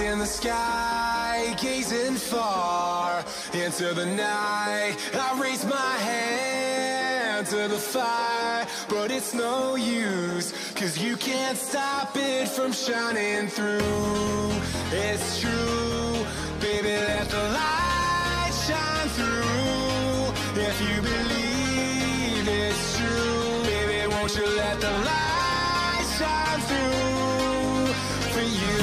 in the sky, gazing far into the night. I raise my hand to the fire, but it's no use, 'cause you can't stop it from shining through. It's true, baby, let the light shine through. If you believe it's true, baby, won't you let the light shine through for you.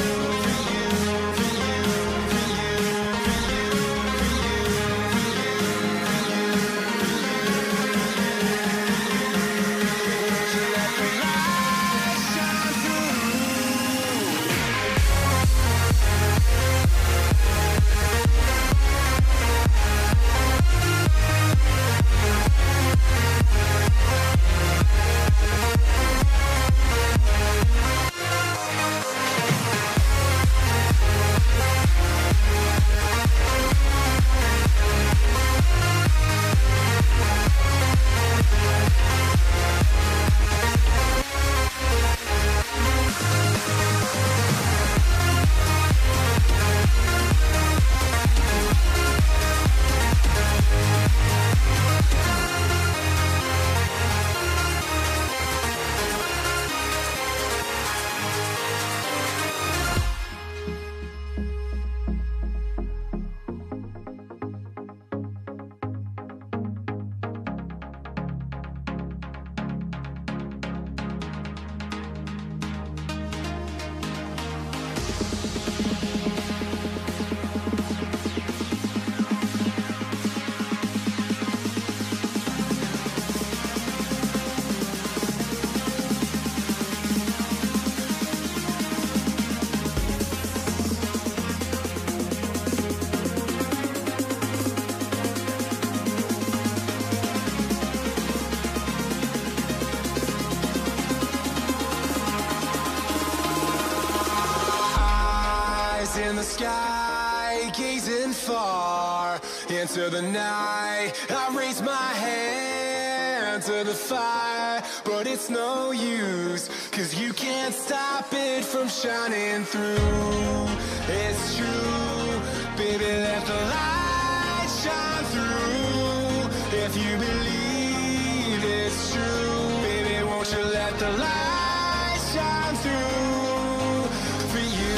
In the sky, gazing far into the night. I raise my hand to the fire, but it's no use, 'cause you can't stop it from shining through. It's true, baby, let the light shine through. If you believe it's true, baby, won't you let the light shine through for you.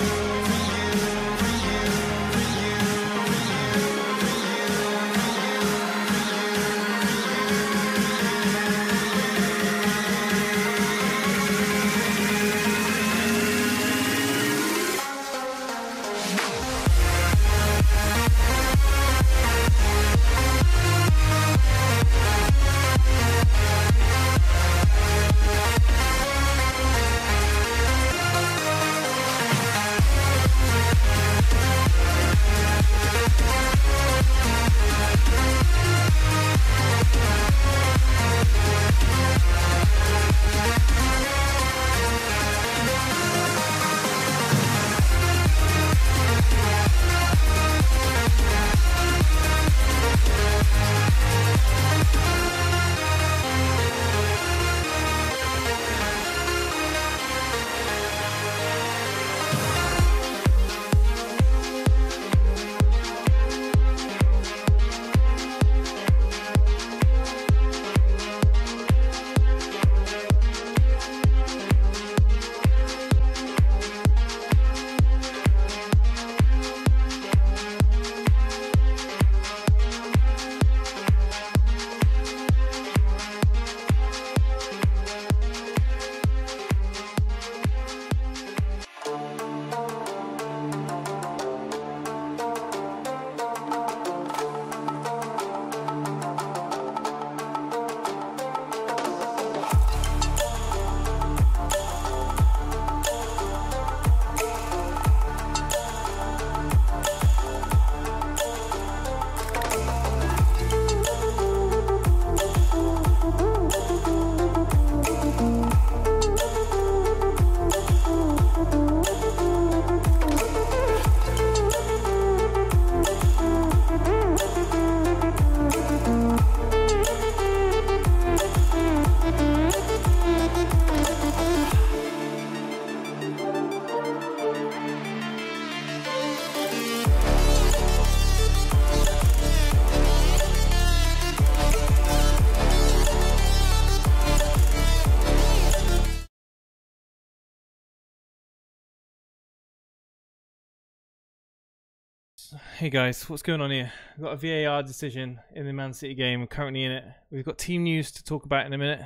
Hey guys, what's going on here? We've got a VAR decision in the Man City game. We're currently in it. We've got team news to talk about in a minute.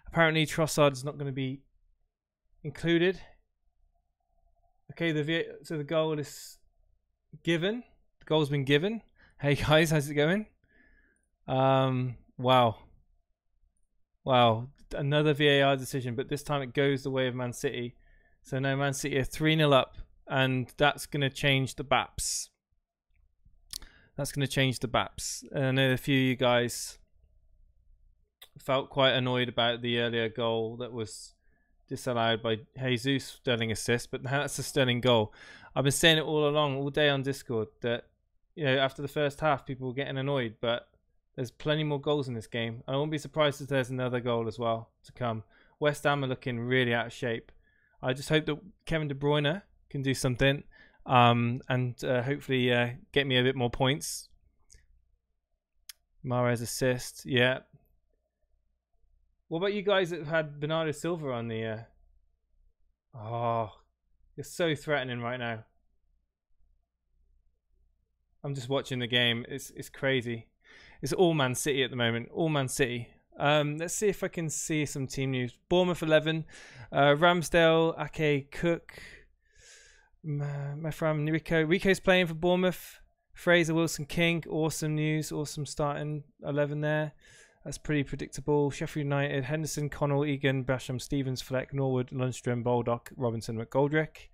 Apparently Trossard is not going to be included. Okay, so the goal is given. The goal's been given. Hey guys, how's it going? Wow. Another VAR decision, but this time it goes the way of Man City. So now Man City are 3-0 up, and that's going to change the BAPS. That's going to change the BAPS. I know a few of you guys felt quite annoyed about the earlier goal that was disallowed by Jesus, Sterling assist, but that's a Sterling goal. I've been saying it all along, all day on Discord, that after the first half people were getting annoyed, but there's plenty more goals in this game. I won't be surprised if there's another goal as well to come. West Ham are looking really out of shape. I just hope that Kevin De Bruyne can do something. And hopefully get me a bit more points. Mahrez assist, yeah. What about you guys that have had Bernardo Silva on the... Oh, you're so threatening right now. I'm just watching the game. It's crazy. It's all Man City at the moment. All Man City. Let's see if I can see some team news. Bournemouth 11. Ramsdale, Ake, Cook... my friend Rico's playing for Bournemouth. Fraser, Wilson, King, awesome news, awesome starting 11 there. That's pretty predictable. Sheffield United, Henderson, Connell, Egan, Basham, Stevens, Fleck, Norwood, Lundstrom, Baldock, Robinson, McGoldrick.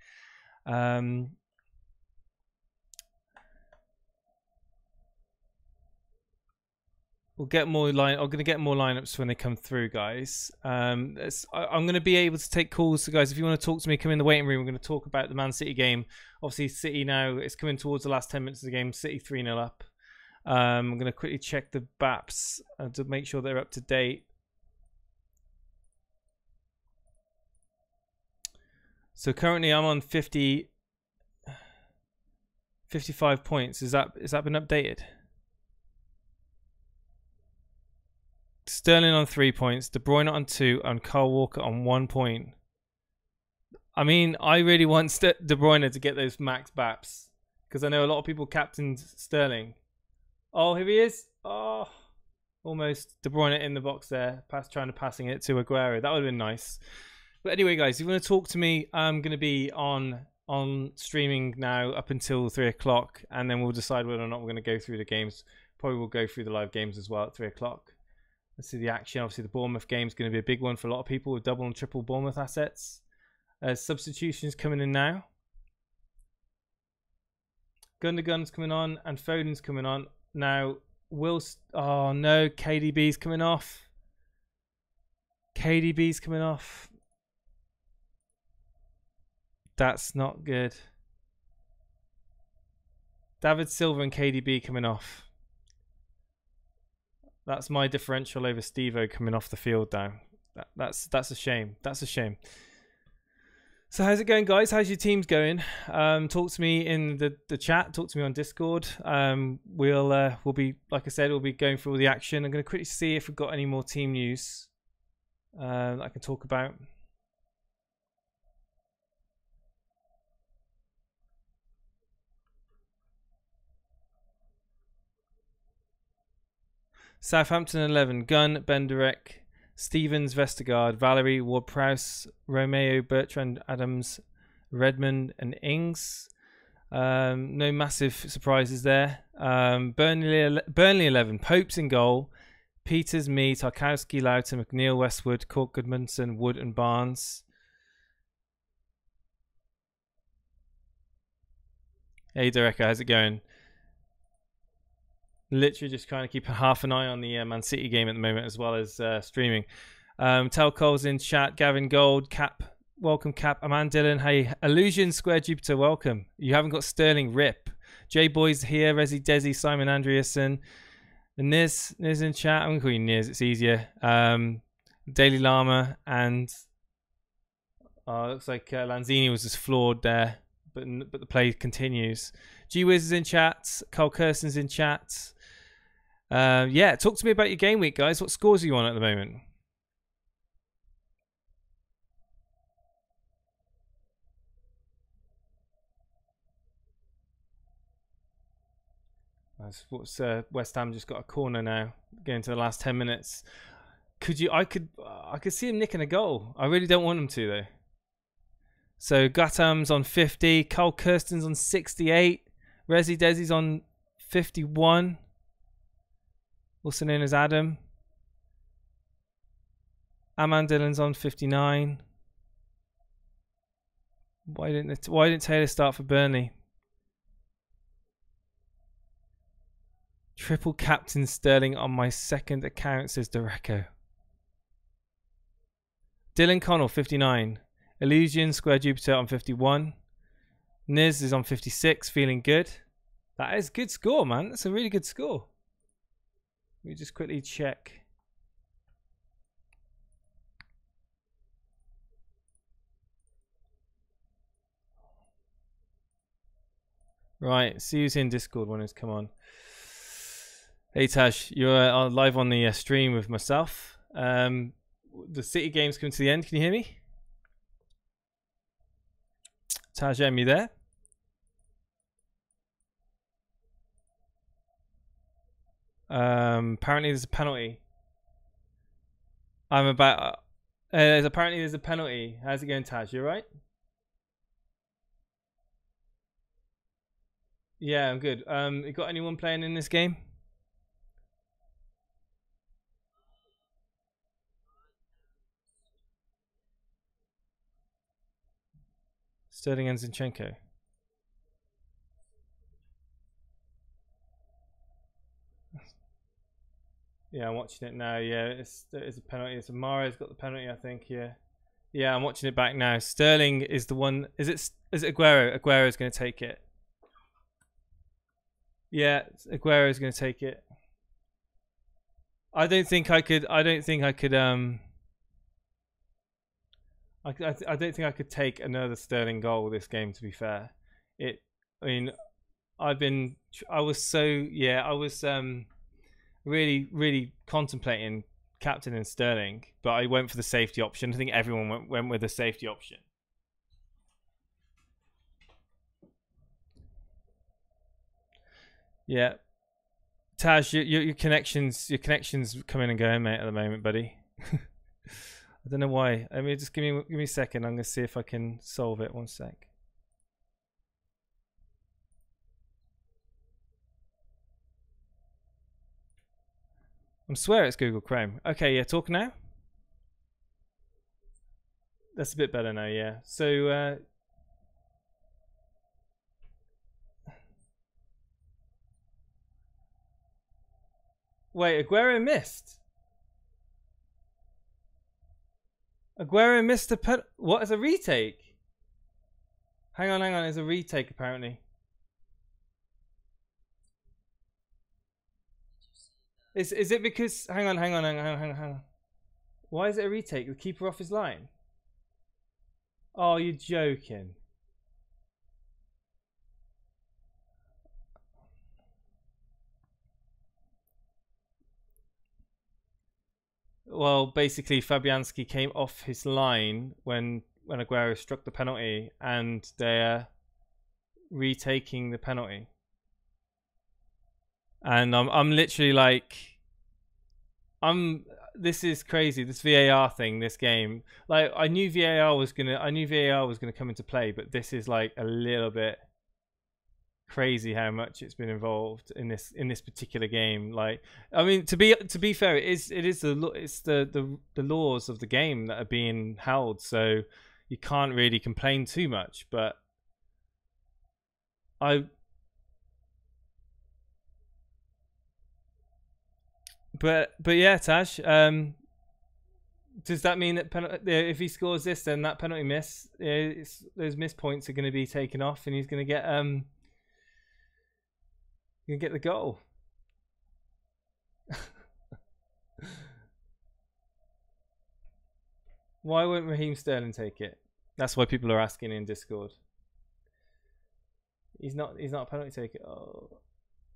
We'll get more I'm going to get more lineups when they come through, guys. I'm going to be able to take calls. So, guys, if you want to talk to me, come in the waiting room. We're going to talk about the Man City game. Obviously, City now, it's coming towards the last 10 minutes of the game. City 3-0 up. I'm going to quickly check the BAPS to make sure they're up to date. So, currently, I'm on 55 points. Has that been updated? Sterling on 3 points, De Bruyne on 2, and Kyle Walker on 1 point. I mean, I really want De Bruyne to get those max BAPS because I know a lot of people captained Sterling. Oh, here he is. Oh, almost De Bruyne in the box there, trying to passing it to Aguero. That would have been nice. But anyway, guys, if you want to talk to me, I'm going to be on streaming now up until 3 o'clock, and then we'll decide whether or not we're going to go through the games. Probably we'll go through the live games as well at 3 o'clock. Let's see the action. Obviously, the Bournemouth game is going to be a big one for a lot of people with double and triple Bournemouth assets. Substitutions coming in now. Gundogan's coming on and Foden's coming on. Now, oh no, KDB's coming off. KDB's coming off. That's not good. David Silva and KDB coming off. That's my differential over Steve-O coming off the field now. That's a shame. That's a shame. So how's it going, guys? How's your teams going? Talk to me in the chat. Talk to me on Discord. We'll be, like I said, we'll be going through all the action. I'm going to quickly see if we've got any more team news that I can talk about. Southampton 11, Gunn, Benderek, Stevens, Vestergaard, Valerie, Ward-Prowse, Romeo, Bertrand, Adams, Redmond and Ings. No massive surprises there. Burnley 11, Pope's in goal, Peters, Me, Tarkowski, Loughton, McNeil, Westwood, Cork, Goodmanson, Wood and Barnes. Hey Derek, how's it going? Literally just trying to keep half an eye on the Man City game at the moment, as well as streaming. Telco's in chat. Gavin Gold, Cap, welcome Cap. Aman Dillon, hey. Illusion Square Jupiter, welcome. You haven't got Sterling, rip. J Boys here. Resi Desi, Simon Andreasen. Niz in chat. I'm gonna call you Niz. It's easier. Daily Llama and looks like Lanzini was just floored there, but the play continues. G Wiz is in chat. Carl Kerson's in chat. Yeah, talk to me about your game week, guys. What scores are you on at the moment? West Ham just got a corner now, getting to the last 10 minutes. I could see him nicking a goal. I really don't want him to though. So Gatham's on 50, Carl Kirsten's on 68, Resi Desi's on 51, also known as Adam. Aman Dillon's on 59. Why didn't Taylor start for Burnley? Triple captain Sterling on my second account, says Dereco. Dylan Connell 59. Illusion Square Jupiter on 51. Niz is on 56, feeling good. That is a good score, man. That's a really good score. Let me just quickly check. Right, see who's in Discord when it's come on. Hey Taj, you're live on the stream with myself. The City game's coming to the end. Can you hear me? Taj, am you there? Apparently there's a penalty. Apparently there's a penalty. How's it going, Taj? You alright? Yeah, I'm good. You got anyone playing in this game? Sterling and Zinchenko. Yeah, I'm watching it now. Yeah, it's a penalty. It's Mahrez got the penalty, I think. Yeah, I'm watching it back now. Sterling is the one. Is it Aguero? Aguero is going to take it. Yeah, Aguero is going to take it. I don't think I could. I don't think I could take another Sterling goal this game. To be fair, I was really contemplating captain and Sterling, but I went for the safety option. I think everyone went with the safety option. Yeah, Taj, your connections coming and going, mate, at the moment, buddy. I don't know why. I mean, just give me a second. I'm gonna see if I can solve it. 1 sec. I swear it's Google Chrome. Okay, yeah, talk now. That's a bit better now, yeah. So wait, Aguero missed. Aguero missed a pen. What is a retake? Hang on. There's a retake apparently. Is it because? Hang on. Why is it a retake? The keeper off his line. Oh, you're joking. Well, basically, Fabianski came off his line when Aguero struck the penalty, and they're retaking the penalty. And I'm literally like, this is crazy. This VAR thing, this game. Like, I knew VAR was gonna come into play, but this is like a little bit crazy how much it's been involved in this particular game. Like, I mean, to be fair, it's the laws of the game that are being held, so you can't really complain too much. But yeah, Taj. Does that mean that if he scores this, then that penalty miss, those miss points are going to be taken off, and he's going to get the goal? Why won't Raheem Sterling take it? That's why people are asking in Discord. He's not a penalty taker. Oh,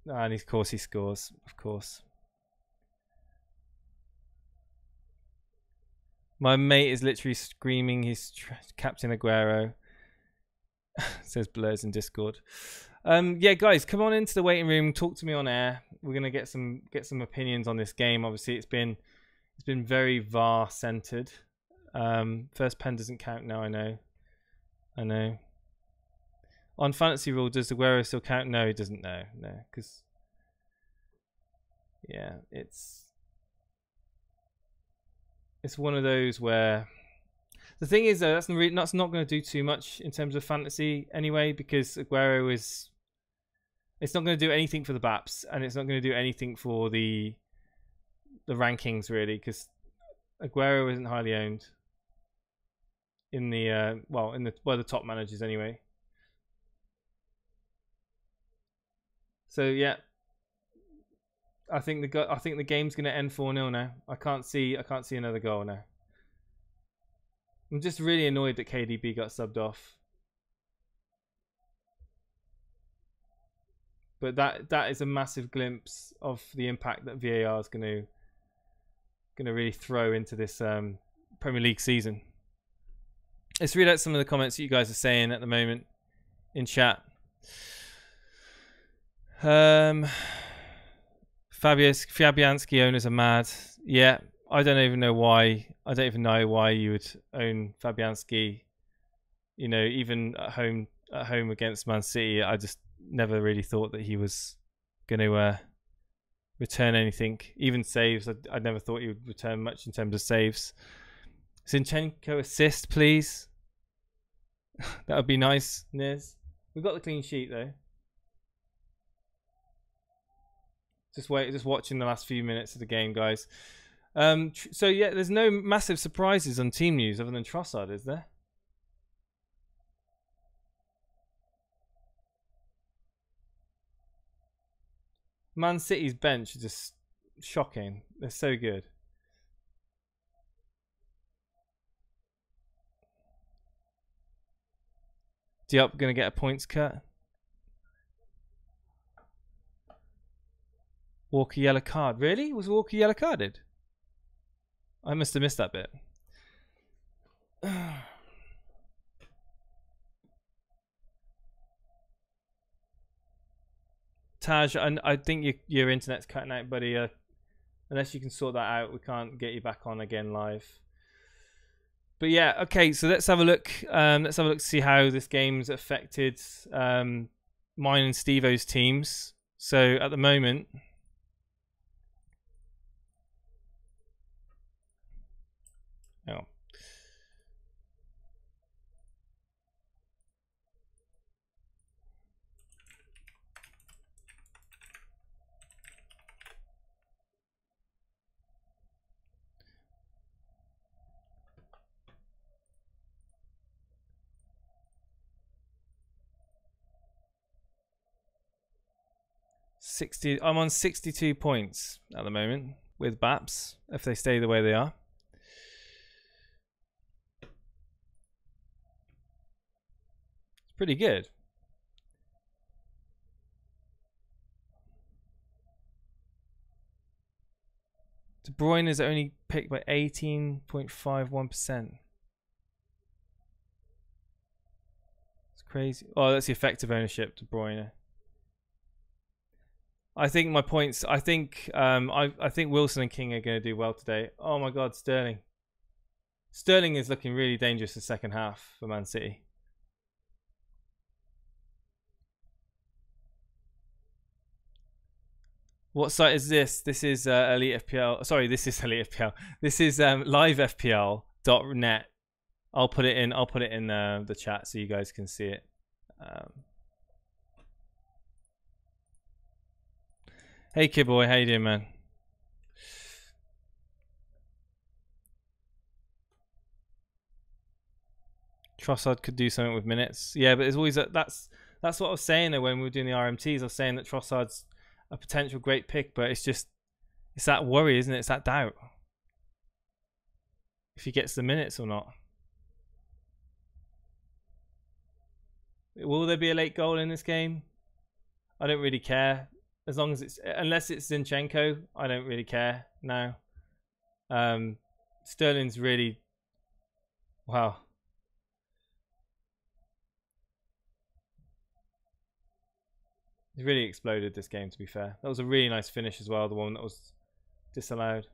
no, and of course he scores. Of course. My mate is literally screaming he's Captain Aguero. Says Blurs in Discord. Yeah, guys, come on into the waiting room. Talk to me on air. We're gonna get some opinions on this game. Obviously, it's been very VAR centered. First pen doesn't count now. I know. On fantasy rule, does Aguero still count? No, he doesn't. No, because yeah, it's one of those where the thing is though, that's not going to do too much in terms of fantasy anyway, because Aguero it's not going to do anything for the BAPS, and it's not going to do anything for the rankings really, because Aguero isn't highly owned in the the top managers anyway. So yeah, I think the game's going to end 4-0 now. I can't see another goal now. I'm just really annoyed that KDB got subbed off. But that is a massive glimpse of the impact that VAR is going to really throw into this Premier League season. Let's read out some of the comments that you guys are saying at the moment in chat. Fabianski owners are mad. Yeah, I don't even know why. I don't even know why you would own Fabianski. You know, even at home against Man City, I just never really thought that he was going to return anything. Even saves, I never thought he would return much in terms of saves. Zinchenko assist, please. That would be nice, Niz. We've got the clean sheet though. Just watching the last few minutes of the game, guys. So yeah, there's no massive surprises on team news other than Trossard, is there? Man City's bench is just shocking. They're so good. Diop gonna get a points cut. Walker yellow card. Really? Was Walker yellow carded? I must have missed that bit. Taj, I think your internet's cutting out, buddy. Unless you can sort that out, we can't get you back on again live. But yeah, okay. So let's have a look. Let's have a look to see how this game's affected mine and Steve-O's teams. So at the moment, oh. I'm on 62 points at the moment with BAPS if they stay the way they are. It's pretty good. De Bruyne is only picked by 18.51%. It's crazy. Oh, that's the effective ownership, De Bruyne. I think my points. I think Wilson and King are going to do well today. Oh my God, Sterling. Sterling is looking really dangerous the second half for Man City. What site is this? This is Elite FPL. Sorry, this is Elite FPL. This is livefpl.net. I'll put it in the chat so you guys can see it. Hey kid boy, how you doing, man? Trossard could do something with minutes. Yeah, but there's always that's what I was saying when we were doing the RMTs. I was saying that Trossard's a potential great pick, but it's that worry, isn't it? It's that doubt if he gets the minutes or not. Will there be a late goal in this game? I don't really care. As long as unless it's Zinchenko, I don't really care now. Sterling's really, wow. He's really exploded this game, to be fair. That was a really nice finish as well, the one that was disallowed.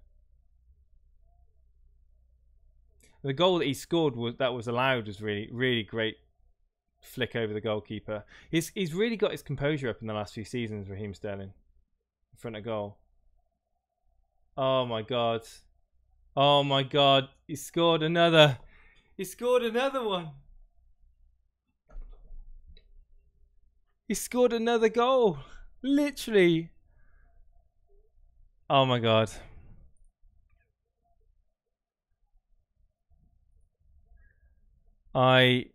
The goal that he scored was allowed was really, really great flick over the goalkeeper. He's really got his composure up in the last few seasons, Raheem Sterling, in front of goal. Oh my god. Oh my god. He scored another. He scored another one. He scored another goal. Literally. Oh my god. I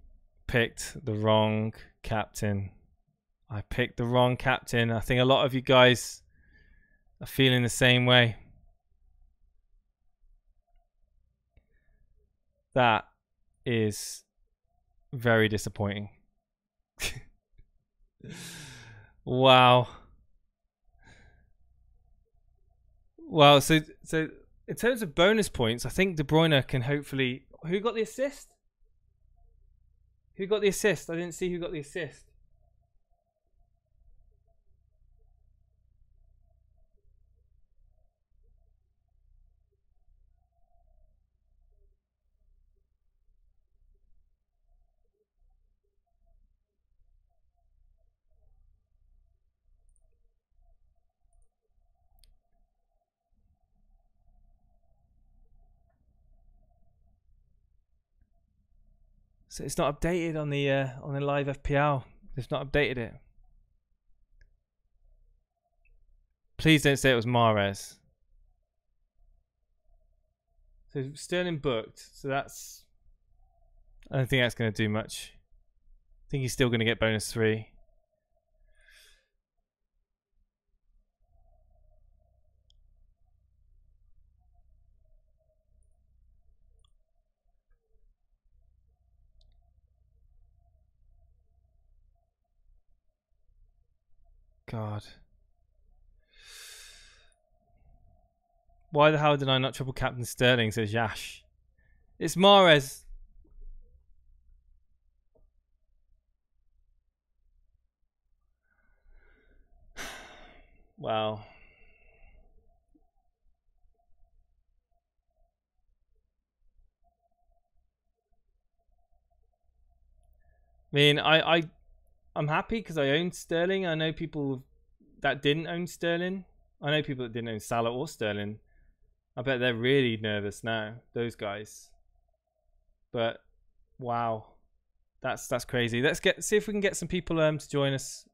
picked the wrong captain. I picked the wrong captain. I think a lot of you guys are feeling the same way. That is very disappointing. Wow. Well, so in terms of bonus points, I think De Bruyne can hopefully... Who got the assist? Who got the assist? I didn't see who got the assist. So it's not updated on the live FPL. They've not updated it. Please don't say it was Mahrez. So Sterling booked. So that's... I don't think that's going to do much. I think he's still going to get bonus 3. God. Why the hell did I not triple captain Sterling, says Yash. It's Mahrez. Wow. I mean, I'm happy because I own Sterling. I know people that didn't own Sterling. I know people that didn't own Salah or Sterling. I bet they're really nervous now, those guys. But wow, that's crazy. Let's see if we can get some people to join us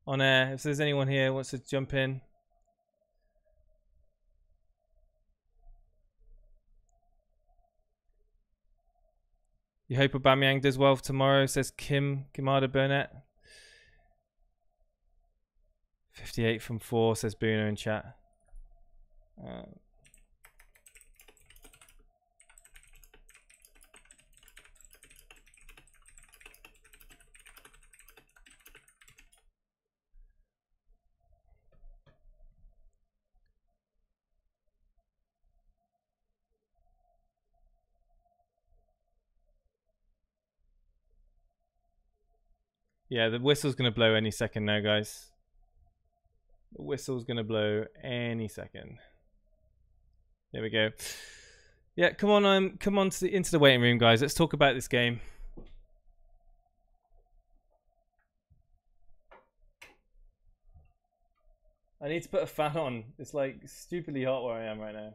on air. If there's anyone here who wants to jump in. You hope Aubameyang does well for tomorrow, says Kimada Burnett. 58 from 4, says Bruno in chat. Yeah, the whistle's going to blow any second now, guys. The whistle's going to blow any second. There we go. Yeah, come on into the waiting room, guys. Let's talk about this game. I need to put a fan on. It's like stupidly hot where I am right now.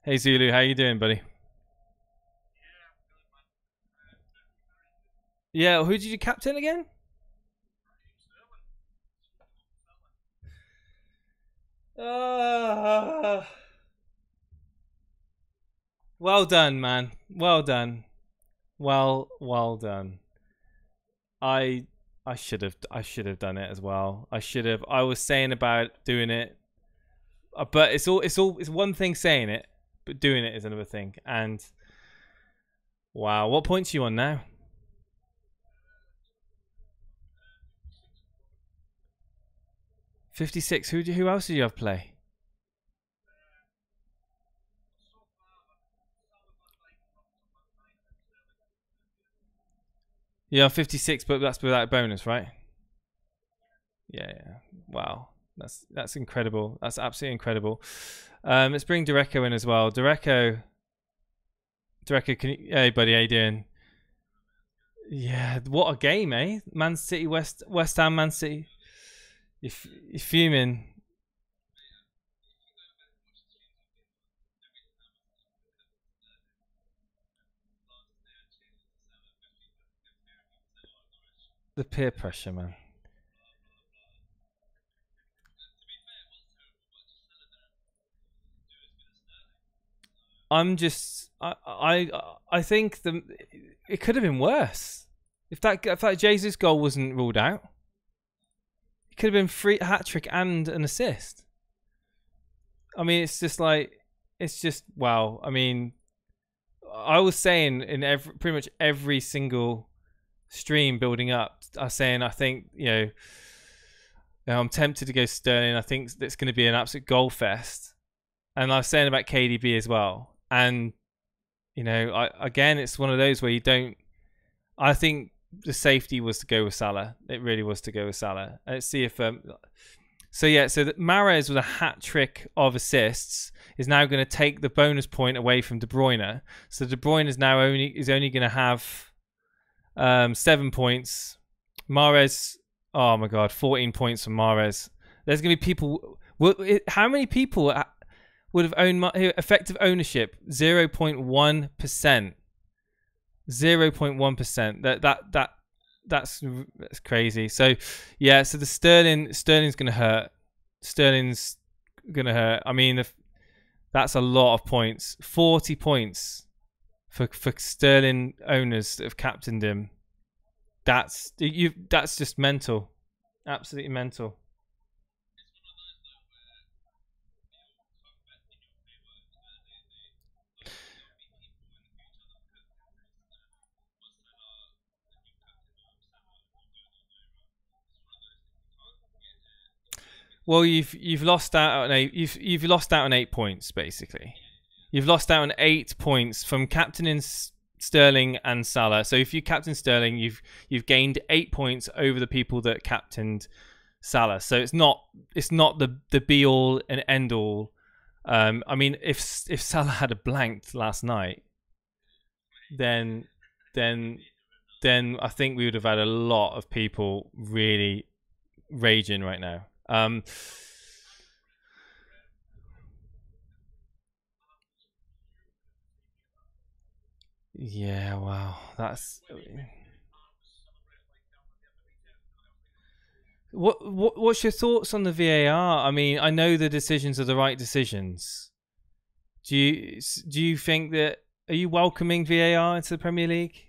Hey Zulu, how you doing, buddy? Yeah, who did you captain again? Well done, man. Well done. Well done. I should have done it as well. I was saying about doing it, but it's one thing saying it, but doing it is another thing. And wow, what points are you on now? 56. Who else did you have play? Yeah, 56, but that's without a bonus, right? Yeah. Wow, that's incredible. That's absolutely incredible. Let's bring Dereco in as well. Dereco, can you, hey buddy, how you doing? Yeah, what a game, eh? Man City, West Ham, Man City. You're fuming. The peer pressure, man. I'm just, I think it could have been worse if that Jesus goal wasn't ruled out. It could have been free hat trick and an assist. I mean, it's just wow. I mean, I was saying in pretty much every single stream building up, I was saying I think I'm tempted to go Sterling. I think it's going to be an absolute goal fest, and I was saying about KDB as well. And again, it's one of those where you don't. I think the safety was to go with Salah. It really was to go with Salah. Let's see if. So Mahrez with a hat trick of assists is now going to take the bonus point away from De Bruyne. So De Bruyne is now only going to have 7 points. Mahrez, oh my God, 14 points from Mahrez. There's going to be people. How many people would have owned effective ownership? 0.1%. 0.1%. That's crazy. So yeah, so the Sterling's going to hurt. Sterling's going to hurt. I mean, that's a lot of points. 40 points for Sterling owners that have captained him. That's just mental. Absolutely mental. Well, you've lost out on you've lost out on 8 points basically. You've lost out on 8 points from captaining Sterling and Salah. So if you captain Sterling, you've gained 8 points over the people that captained Salah. So it's not the be all and end all. I mean, if Salah had a blanked last night, then I think we would have had a lot of people really raging right now. Yeah, wow, that's what's your thoughts on the VAR? I mean, I know the decisions are the right decisions. Do you think that, are you welcoming VAR into the Premier League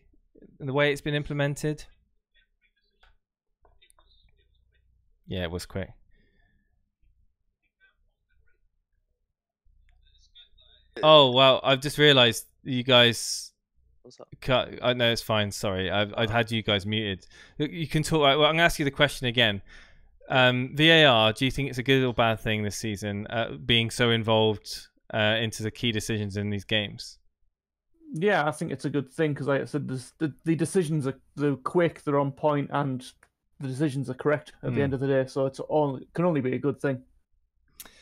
and the way it's been implemented? Yeah, it was quick. Oh well, I've just realised you guys. What's up? I know it's fine. Sorry, I'd had you guys muted. You can talk. Well, I'm gonna ask you the question again. VAR. Do you think it's a good or bad thing this season, being so involved into the key decisions in these games? Yeah, I think it's a good thing because, like I said, the decisions they're quick, they're on point, and the decisions are correct at the end of the day. So it can only be a good thing.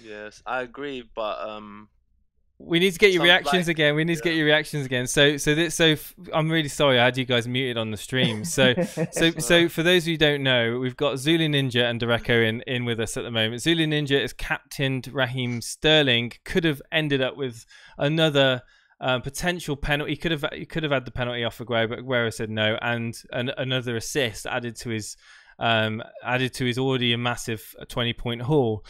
Yes, I agree, but we need to get your reactions again. We need to get your reactions again. So I'm really sorry I had you guys muted on the stream. So for those of you who don't know, we've got Zulu Ninja and Dereco in with us at the moment. Zulu Ninja is captained Raheem Sterling. Could have ended up with another potential penalty. He could have had the penalty off Aguero, but Aguero said no, and another assist added to his already a massive 20-point haul.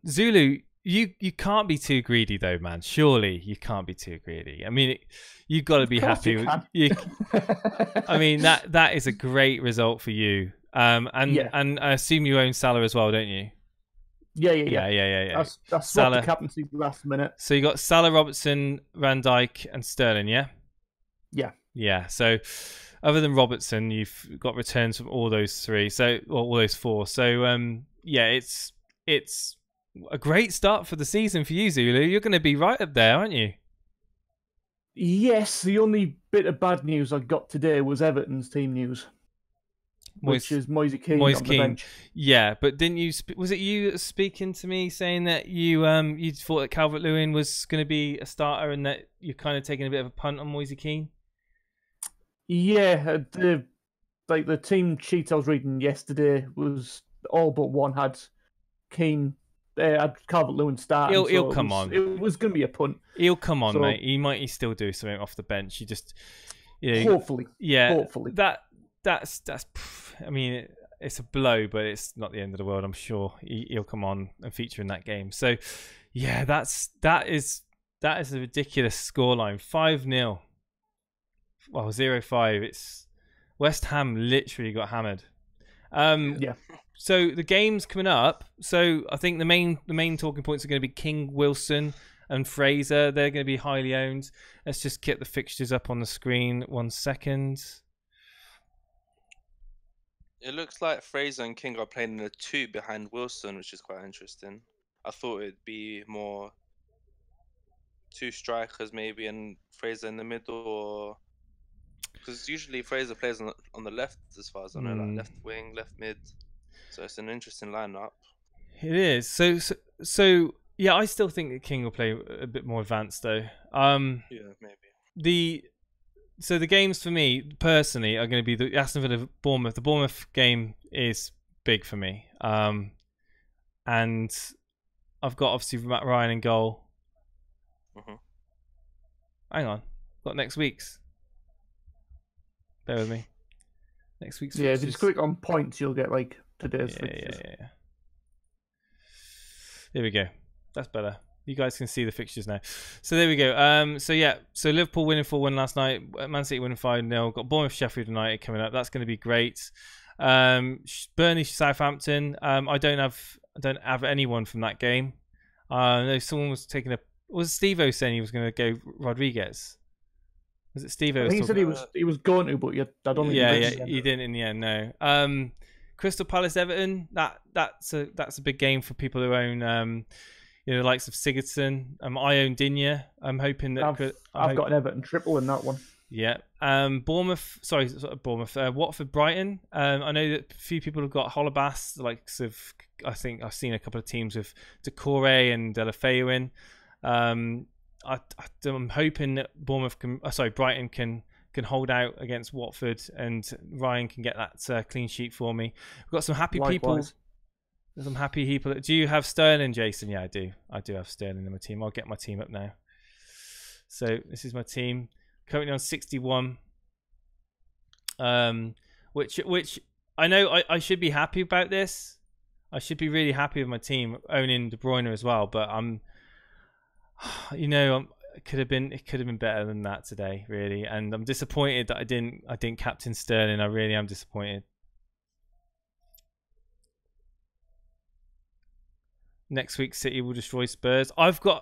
Zulu, you can't be too greedy though, man. Surely you can't be too greedy. I mean, you've got to be happy with you. I mean, that is a great result for you. And I assume you own Salah as well, don't you? Yeah. I swapped the captaincy last minute. So you got Salah, Robertson, Van Dijk, and Sterling, yeah? Yeah. So other than Robertson, you've got returns from all those three. So all those four. So it's a great start for the season for you, Zulu. You're going to be right up there, aren't you? Yes, the only bit of bad news I got today was Everton's team news, which is Moise Kean Moise on the Kean. bench. Yeah, but didn't you? Was it you speaking to me saying that you thought that Calvert-Lewin was going to be a starter and that you're kind of taking a bit of a punt on Moise Kean? Yeah, the team sheet I was reading yesterday was all but one had Kean. Had Calvert-Lewin starting. He'll come on. It was going to be a punt. He'll come on, So- mate. He might still do something off the bench. You just, Hopefully. yeah. Hopefully. That's. I mean, it's a blow, but it's not the end of the world. I'm sure he'll come on and feature in that game. So, yeah, that is a ridiculous scoreline. 5-0. Well, 0-5. It's West Ham literally got hammered. Yeah. So the game's coming up. So I think the main talking points are going to be King, Wilson, and Fraser. They're going to be highly owned. Let's just get the fixtures up on the screen. 1 second. It looks like Fraser and King are playing in a 2 behind Wilson, which is quite interesting. I thought it'd be more 2 strikers maybe and Fraser in the middle, or because usually Fraser plays on the left as far as I know, like left wing, left mid. So it's an interesting lineup. It is. So yeah, I still think that King will play a bit more advanced though. Yeah, maybe. The games for me personally are going to be the Aston Villa Bournemouth. The Bournemouth game is big for me. And I've got obviously Matt Ryan in goal. Mhm. Hang on, got next week's. Bear with me. Next week's. Yeah, if you fixtures. just click on points, you'll get like today's fixtures. Yeah. There we go. That's better. You guys can see the fixtures now. So there we go. So Liverpool winning 4-1 last night. Man City winning 5-0. Got Bournemouth Sheffield United coming up. That's going to be great. Burnley Southampton. I don't have anyone from that game. No, someone was taking a. Was Steve-O saying he was going to go Rodriguez? Was it Steve-O? I think he said he was going to, but I don't think he didn't in the end. No. Crystal Palace Everton. That's a big game for people who own the likes of Sigurdsson. I own Digne. I'm hoping that I've got an Everton triple in that one. Yeah. Bournemouth. Sorry, Bournemouth. Watford Brighton. I know that a few people have got Holebas. The likes of, I think I've seen a couple of teams with Decore and Delafeu in. I'm hoping that Brighton can hold out against Watford and Ryan can get that clean sheet for me. We've got some happy people. There's some happy people. Do you have Sterling, Jason? Yeah, I do. I do have Sterling in my team. I'll get my team up now. So this is my team. Currently on 61. Which I know I should be happy about this. I should be really happy with my team owning De Bruyne as well, but it could have been better than that today, really. And I'm disappointed that I didn't captain Sterling. I really am disappointed. Next week, City will destroy Spurs. I think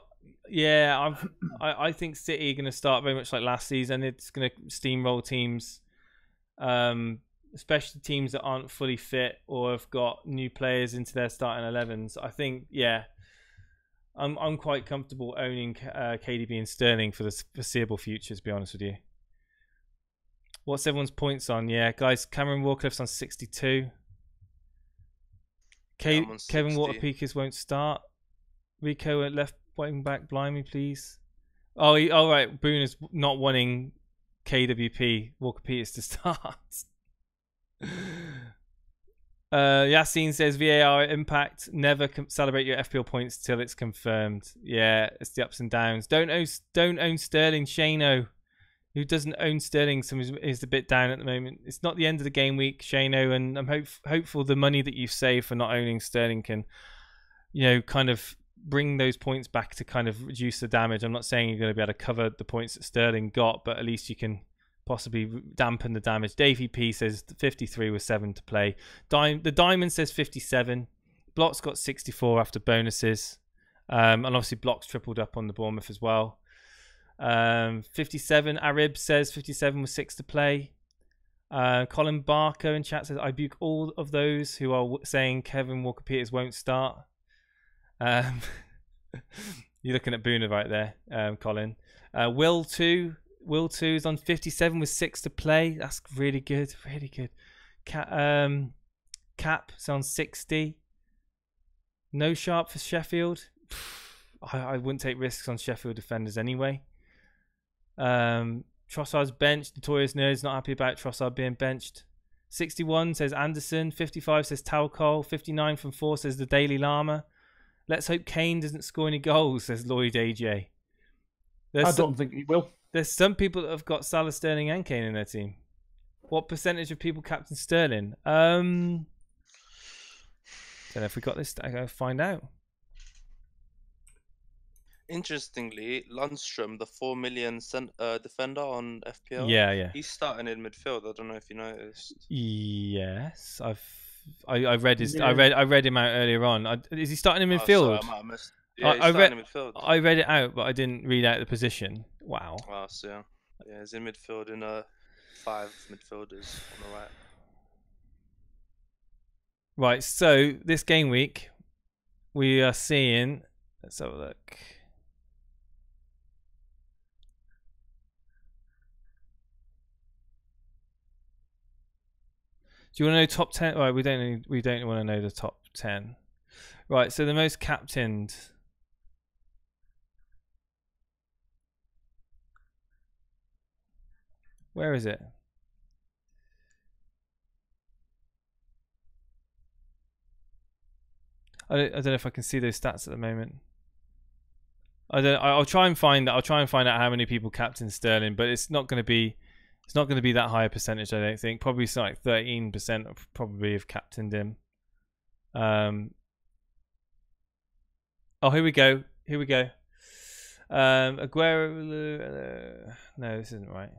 City are going to start very much like last season. It's going to steamroll teams, especially teams that aren't fully fit or have got new players into their starting 11s. I think, I'm quite comfortable owning KDB and Sterling for the foreseeable future, to be honest with you. What's everyone's points on? Yeah, guys, Cameron Warcliffe's on 62. Kevin Waterpeakers won't start. Rico at left wing back, blind me, please. Oh, right. Boone is not wanting KWP Walker Peters to start. Yassine says VAR impact. Never celebrate your FPL points till it's confirmed. Yeah, it's the ups and downs. Don't own Sterling. Shano, who doesn't own Sterling, is a bit down at the moment. It's not the end of the game week, Shano, and I'm hopeful the money that you've saved for not owning Sterling can, kind of bring those points back to kind of reduce the damage. I'm not saying you're going to be able to cover the points that Sterling got, but at least you can possibly dampen the damage. Davey P says 53 with 7 to play. The Diamond says 57. Block's got 64 after bonuses. And obviously Block's tripled up on the Bournemouth as well. 57. Arib says 57 with 6 to play. Colin Barker in chat says, I buke all of those who are saying Kevin Walker-Peters won't start. You're looking at Boona right there, Colin. Will 2 is on 57 with 6 to play. That's really good, really good. Cap is on 60. No Sharp for Sheffield. I wouldn't take risks on Sheffield defenders anyway. Trossard's benched. Notorious Nerds not happy about Trossard being benched. 61 says Anderson. 55 says Towcole. 59 from 4 says the Daily Llama. Let's hope Kane doesn't score any goals, says Lloyd AJ. I don't think he will. There's some people that have got Salah, Sterling and Kane in their team. What percentage of people captain Sterling? Don't know if we got this. I gotta find out. Interestingly, Lundstrom, the 4 million defender on FPL, Yeah. he's starting in midfield. I don't know if you noticed. Yes, I read his. Yeah. I read him out earlier on. Is he starting in midfield? Oh, sorry, I might have missed. Yeah, he's starting in midfield. I read it out, but I didn't read out the position. Wow. Oh, so yeah, he's in midfield in 5 midfielders on the right. Right. So this game week, we are seeing. Let's have a look. Do you want to know top 10? Right, we don't want to know the top 10. Right, so the most captained. Where is it? I don't know if I can see those stats at the moment. I'll try and find that. I'll try and find out how many people captain Sterling, but it's not going to be. It's not going to be that high a percentage, I don't think. Probably something like 13% probably have captained him. Oh, here we go. Aguero. No, this isn't right.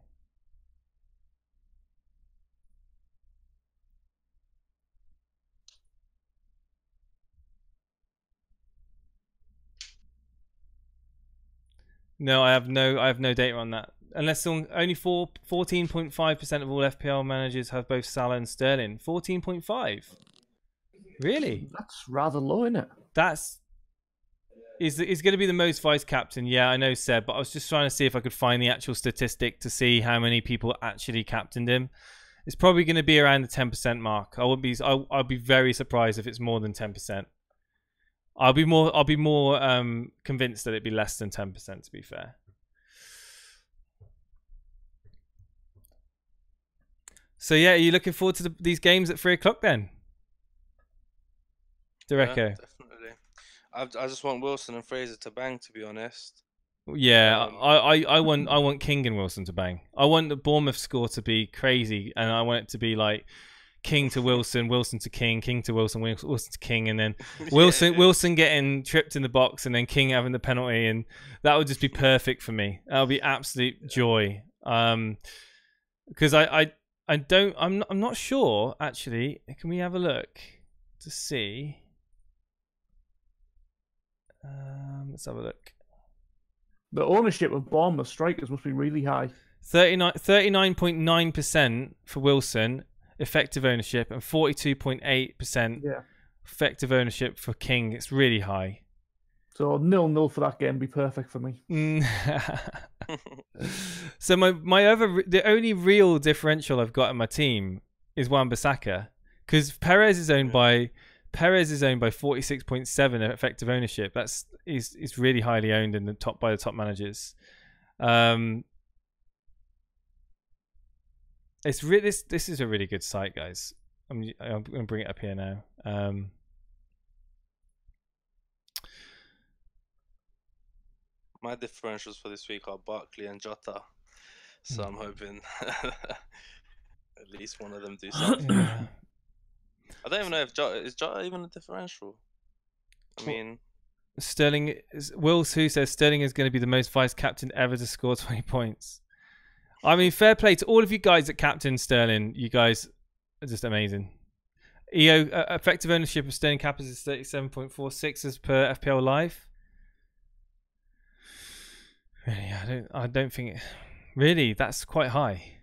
No, I have no data on that. Unless only 14.5% of all FPL managers have both Salah and Sterling. 14.5. Really? That's rather low, isn't it? Is going to be the most vice captain. Yeah, I know, Seb, but I was just trying to see if I could find the actual statistic to see how many people actually captained him. It's probably going to be around the 10% mark. I'll be very surprised if it's more than 10%. I'll be more convinced that it'd be less than 10%, to be fair. So yeah, are you looking forward to these games at 3 o'clock then? Derecho? Yeah, definitely. I just want Wilson and Fraser to bang, to be honest. Yeah, I want King and Wilson to bang. I want the Bournemouth score to be crazy, and I want it to be like King to Wilson, Wilson to King, King to Wilson, Wilson to King, and then Wilson getting tripped in the box, and then King having the penalty, and that would just be perfect for me. That would be absolute joy. Because I'm not sure actually. Can we have a look to see? Let's have a look. The ownership of Bournemouth strikers must be really high. 39.9% for Wilson effective ownership, and 42.8% effective ownership for King. It's really high. So 0-0 for that game be perfect for me. So the only real differential I've got in my team is Wan-Bissaka, because Perez is owned by 46.7 effective ownership. He's really highly owned in the top by the top managers. It's really this is a really good site, guys. I'm going to bring it up here now. My differentials for this week are Barkley and Jota, so I'm hoping at least one of them do something. Yeah. I don't even know if Jota even a differential. I mean, Will Sue says Sterling is going to be the most vice captain ever to score 20 points. I mean, fair play to all of you guys at captain Sterling. You guys are just amazing. EO effective ownership of Sterling Cappers is 37.46 as per FPL Live. Really, I don't think really that's quite high.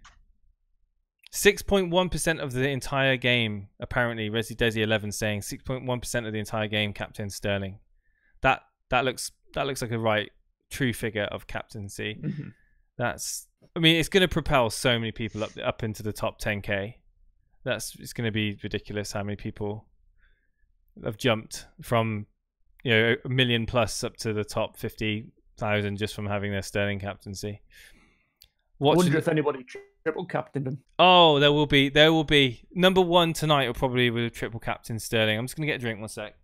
6.1% of the entire game, apparently. Resi Desi 11 saying 6.1% of the entire game captain Sterling. That looks like a right true figure of captaincy. Mm-hmm. I mean, it's going to propel so many people up into the top 10k. It's going to be ridiculous how many people have jumped from, you know, 1 million plus up to the top 50,000 just from having their Sterling captaincy. I wonder if anybody triple captained him. Oh, there will be. Number 1 tonight will probably with triple captain Sterling. I'm just going to get a drink 1 sec.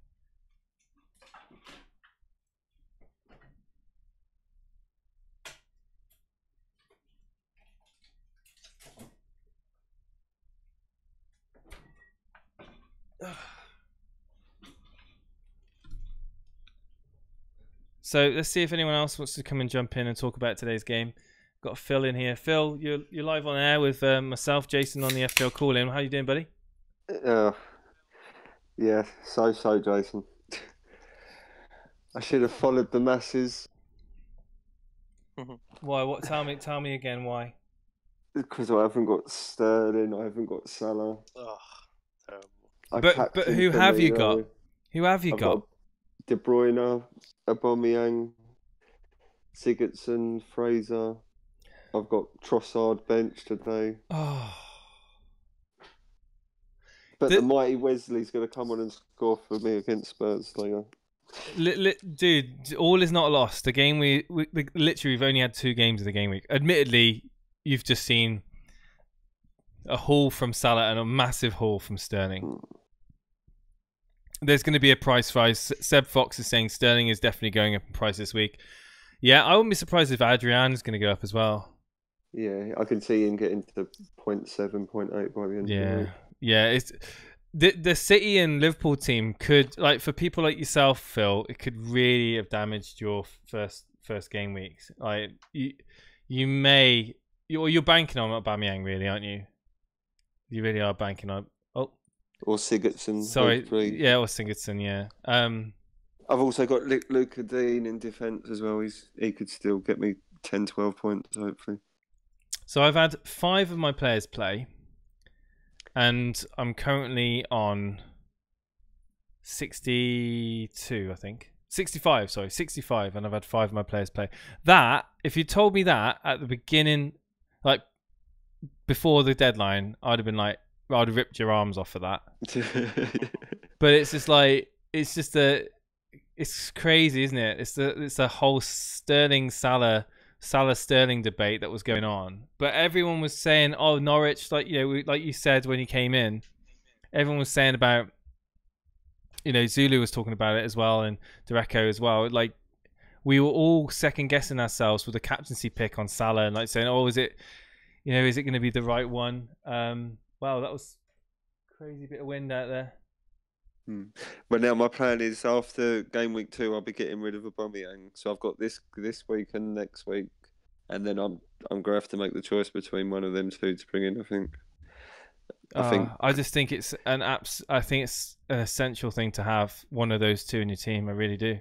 So let's see if anyone else wants to come and jump in and talk about today's game. Got Phil in here. Phil, you're live on air with myself, Jason, on the FPL Call in. How you doing, buddy? Yeah, so Jason. I should have followed the masses. Why? What? Tell me again. Why? Because I haven't got Sterling, I haven't got Salah. Oh, terrible. But who have you got? Who have you I've got? De Bruyne, Aubameyang, Sigurdsson, Fraser. I've got Trossard bench today. Oh. But the mighty Wesley's going to come on and score for me against Spurs later. Dude, all is not lost. The game we literally we've only had 2 games of the game week. Admittedly, you've just seen a haul from Salah and a massive haul from Sterling. There's going to be a price rise. Seb Fox is saying Sterling is definitely going up in price this week. Yeah, I wouldn't be surprised if Adrian is going to go up as well. Yeah, I can see him getting to 0.7, 0.8 by the end of the week. Yeah, it's the City and Liverpool team could, like, for people like yourself, Phil, it could really have damaged your first game weeks. Like you're banking on Aubameyang, really, aren't you? You really are banking on. Or Sigurdsson. Sorry, hopefully. yeah, or Sigurdsson, yeah. I've also got Luca Dean in defence as well. He could still get me 10, 12 points, hopefully. So I've had 5 of my players play, and I'm currently on 62, I think. 65, and I've had 5 of my players play. That, if you told me that at the beginning, like before the deadline, I'd have been like, I'd have ripped your arms off for that. But it's just like, it's crazy, isn't it? It's the whole Sterling Salah Sterling debate that was going on. But everyone was saying, oh, Norwich, like, you know, like you said when you came in, everyone was saying about, you know, Zulu was talking about it as well, and Dereco as well. Like, we were all second guessing ourselves with the captaincy pick on Salah, and like saying, oh, is it going to be the right one? Wow, that was a crazy bit of wind out there. But now my plan is after game week 2, I'll be getting rid of Aubameyang. So I've got this week and next week, and then I'm gonna have to make the choice between one of them 2 to bring in. I just think it's I think it's an essential thing to have one of those 2 in your team. I really do.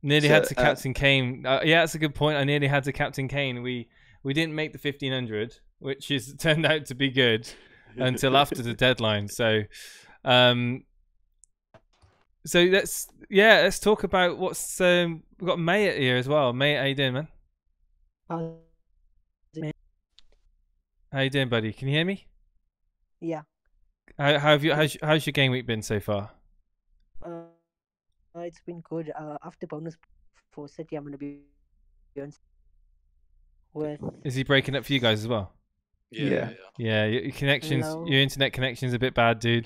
Nearly had to captain Kane. Yeah, that's a good point. I nearly had to captain Kane. We didn't make the 1500, which turned out to be good until after the deadline. So let's talk about what's we've got Mayet here as well. Mayet, how you doing, man? How you doing, buddy? Can you hear me? Yeah. How's your game week been so far? It's been good. After bonus for City, I'm gonna be on with. Is he breaking up for you guys as well? Yeah. Your connections, Hello? your internet connection's a bit bad, dude.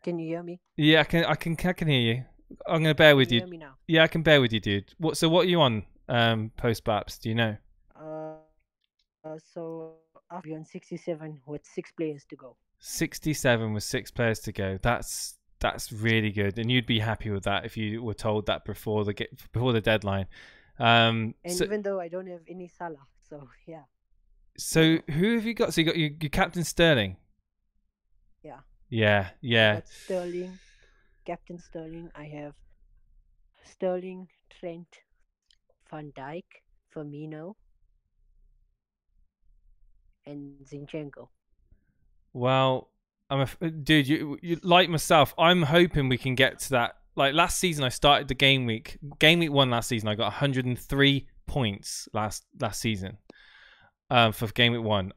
Can you hear me? Yeah, I can hear you. I'm gonna bear with Can you. hear me now? Yeah, I can bear with you, dude. What are you on? Post Baps, do you know? So after on 67 with 6 players to go. 67 with 6 players to go. That's really good, and you'd be happy with that if you were told that before the deadline. And even though I don't have any Salah, so yeah. So who have you got? So you got your captain Sterling. Yeah. Yeah. That's Sterling, Captain Sterling. I have Sterling, Trent, Van Dijk, Firmino, and Zinchenko. Well, dude, you like myself. I'm hoping we can get to that like last season, I started the game week 1 last season. I got 103 points last season for game week 1.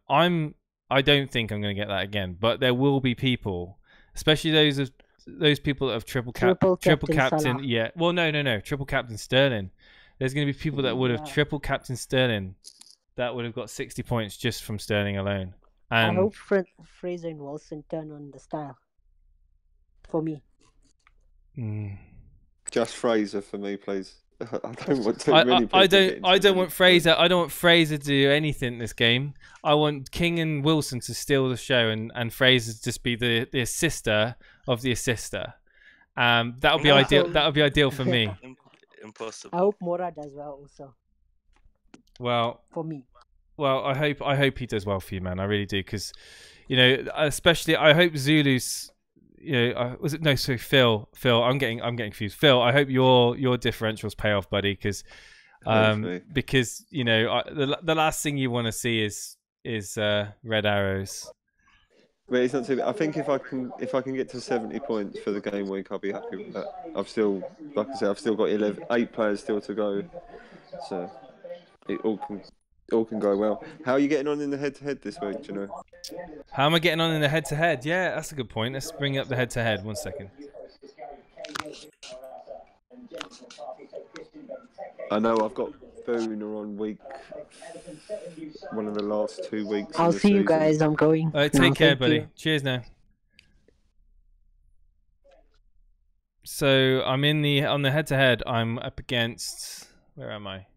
I don't think I'm going to get that again, but there will be people, especially those people that have triple captain. Salah. Yeah. Well, no. Triple captain Sterling. There's going to be people that would have triple captain Sterling that would have got 60 points just from Sterling alone. And I hope Fraser and Wilson turn on the style. For me. Just Fraser for me, please. I don't want too many people. I don't want Fraser. I don't want Fraser to do anything this game. I want King and Wilson to steal the show, and Fraser to just be the assister of the assister. That would be ideal. That would be ideal for me. Impossible. I hope Mora does well also. Well, for me. Well, I hope he does well for you, man. I really do, because especially I hope Zulu's. Was it no? Sorry, Phil. I'm getting confused. Phil, I hope your differentials pay off, buddy, because the last thing you want to see is red arrows. But it's not too. I think if I can get to 70 points for the game week, I'll be happy with that. I've still, like I said, I've still got 8 players still to go, so it all can go well. How are you getting on in the head-to-head this week? Do you know? How am I getting on in the head-to-head? Yeah, that's a good point. Let's bring up the head-to-head. 1 second. I know I've got Boona on one of the last 2 weeks. I'll see you guys. I'm going. All right, take care, buddy. Cheers now. So I'm on the head-to-head. I'm up against. Where am I?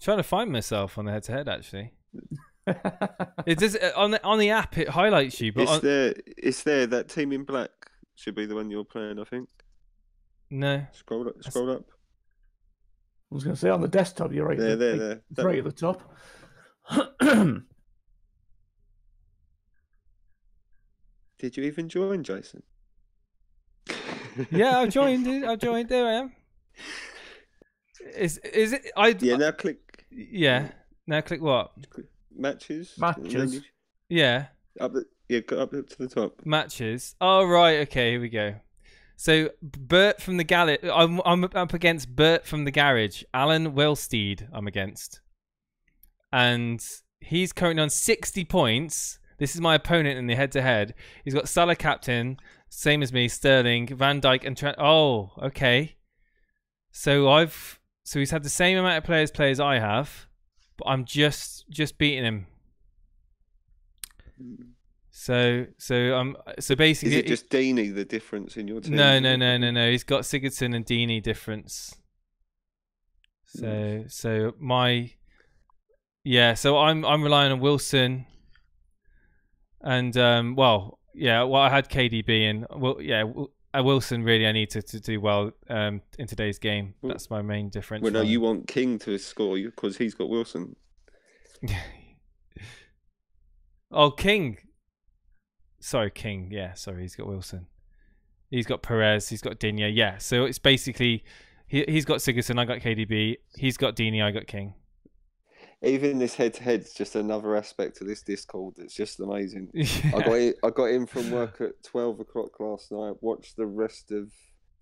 Trying to find myself on the head-to-head, actually. It does on the app. It highlights you, but it's there. That team in black should be the one you're playing, I think. No. Scroll up. I was going to say on the desktop, you're right. There. It's right at the top. Did you even join, Jason? Yeah, I've joined. There I am. Is it? Now click. Yeah. Now click what? Matches. Yeah. Go up to the top. Matches. Oh right. Okay. Here we go. So Bert from the garage. I'm up against Bert from the garage. Alan Wellsteed. I'm against, and he's currently on 60 points. This is my opponent in the head-to-head. He's got Salah captain, same as me, Sterling, Van Dijk, and Trent. Oh, okay. So he's had the same amount of players play as I have, but I'm just beating him. So basically, is it just Deeney the difference in your team? No. He's got Sigurdsson and Deeney difference. So I'm relying on Wilson, and I had KDB and Wilson really I need to do well in today's game. That's my main differential. Well, no, you want King to score because he's got Wilson. Oh, King. Sorry, King. Yeah, sorry, he's got Wilson. He's got Perez. He's got Digne. Yeah, so it's basically he's got Sigurdsson. I got KDB. He's got Digne. I got King. Even this head-to-head is just another aspect of this Discord. It's just amazing. Yeah. I got in from work at 12 o'clock last night. Watched the rest of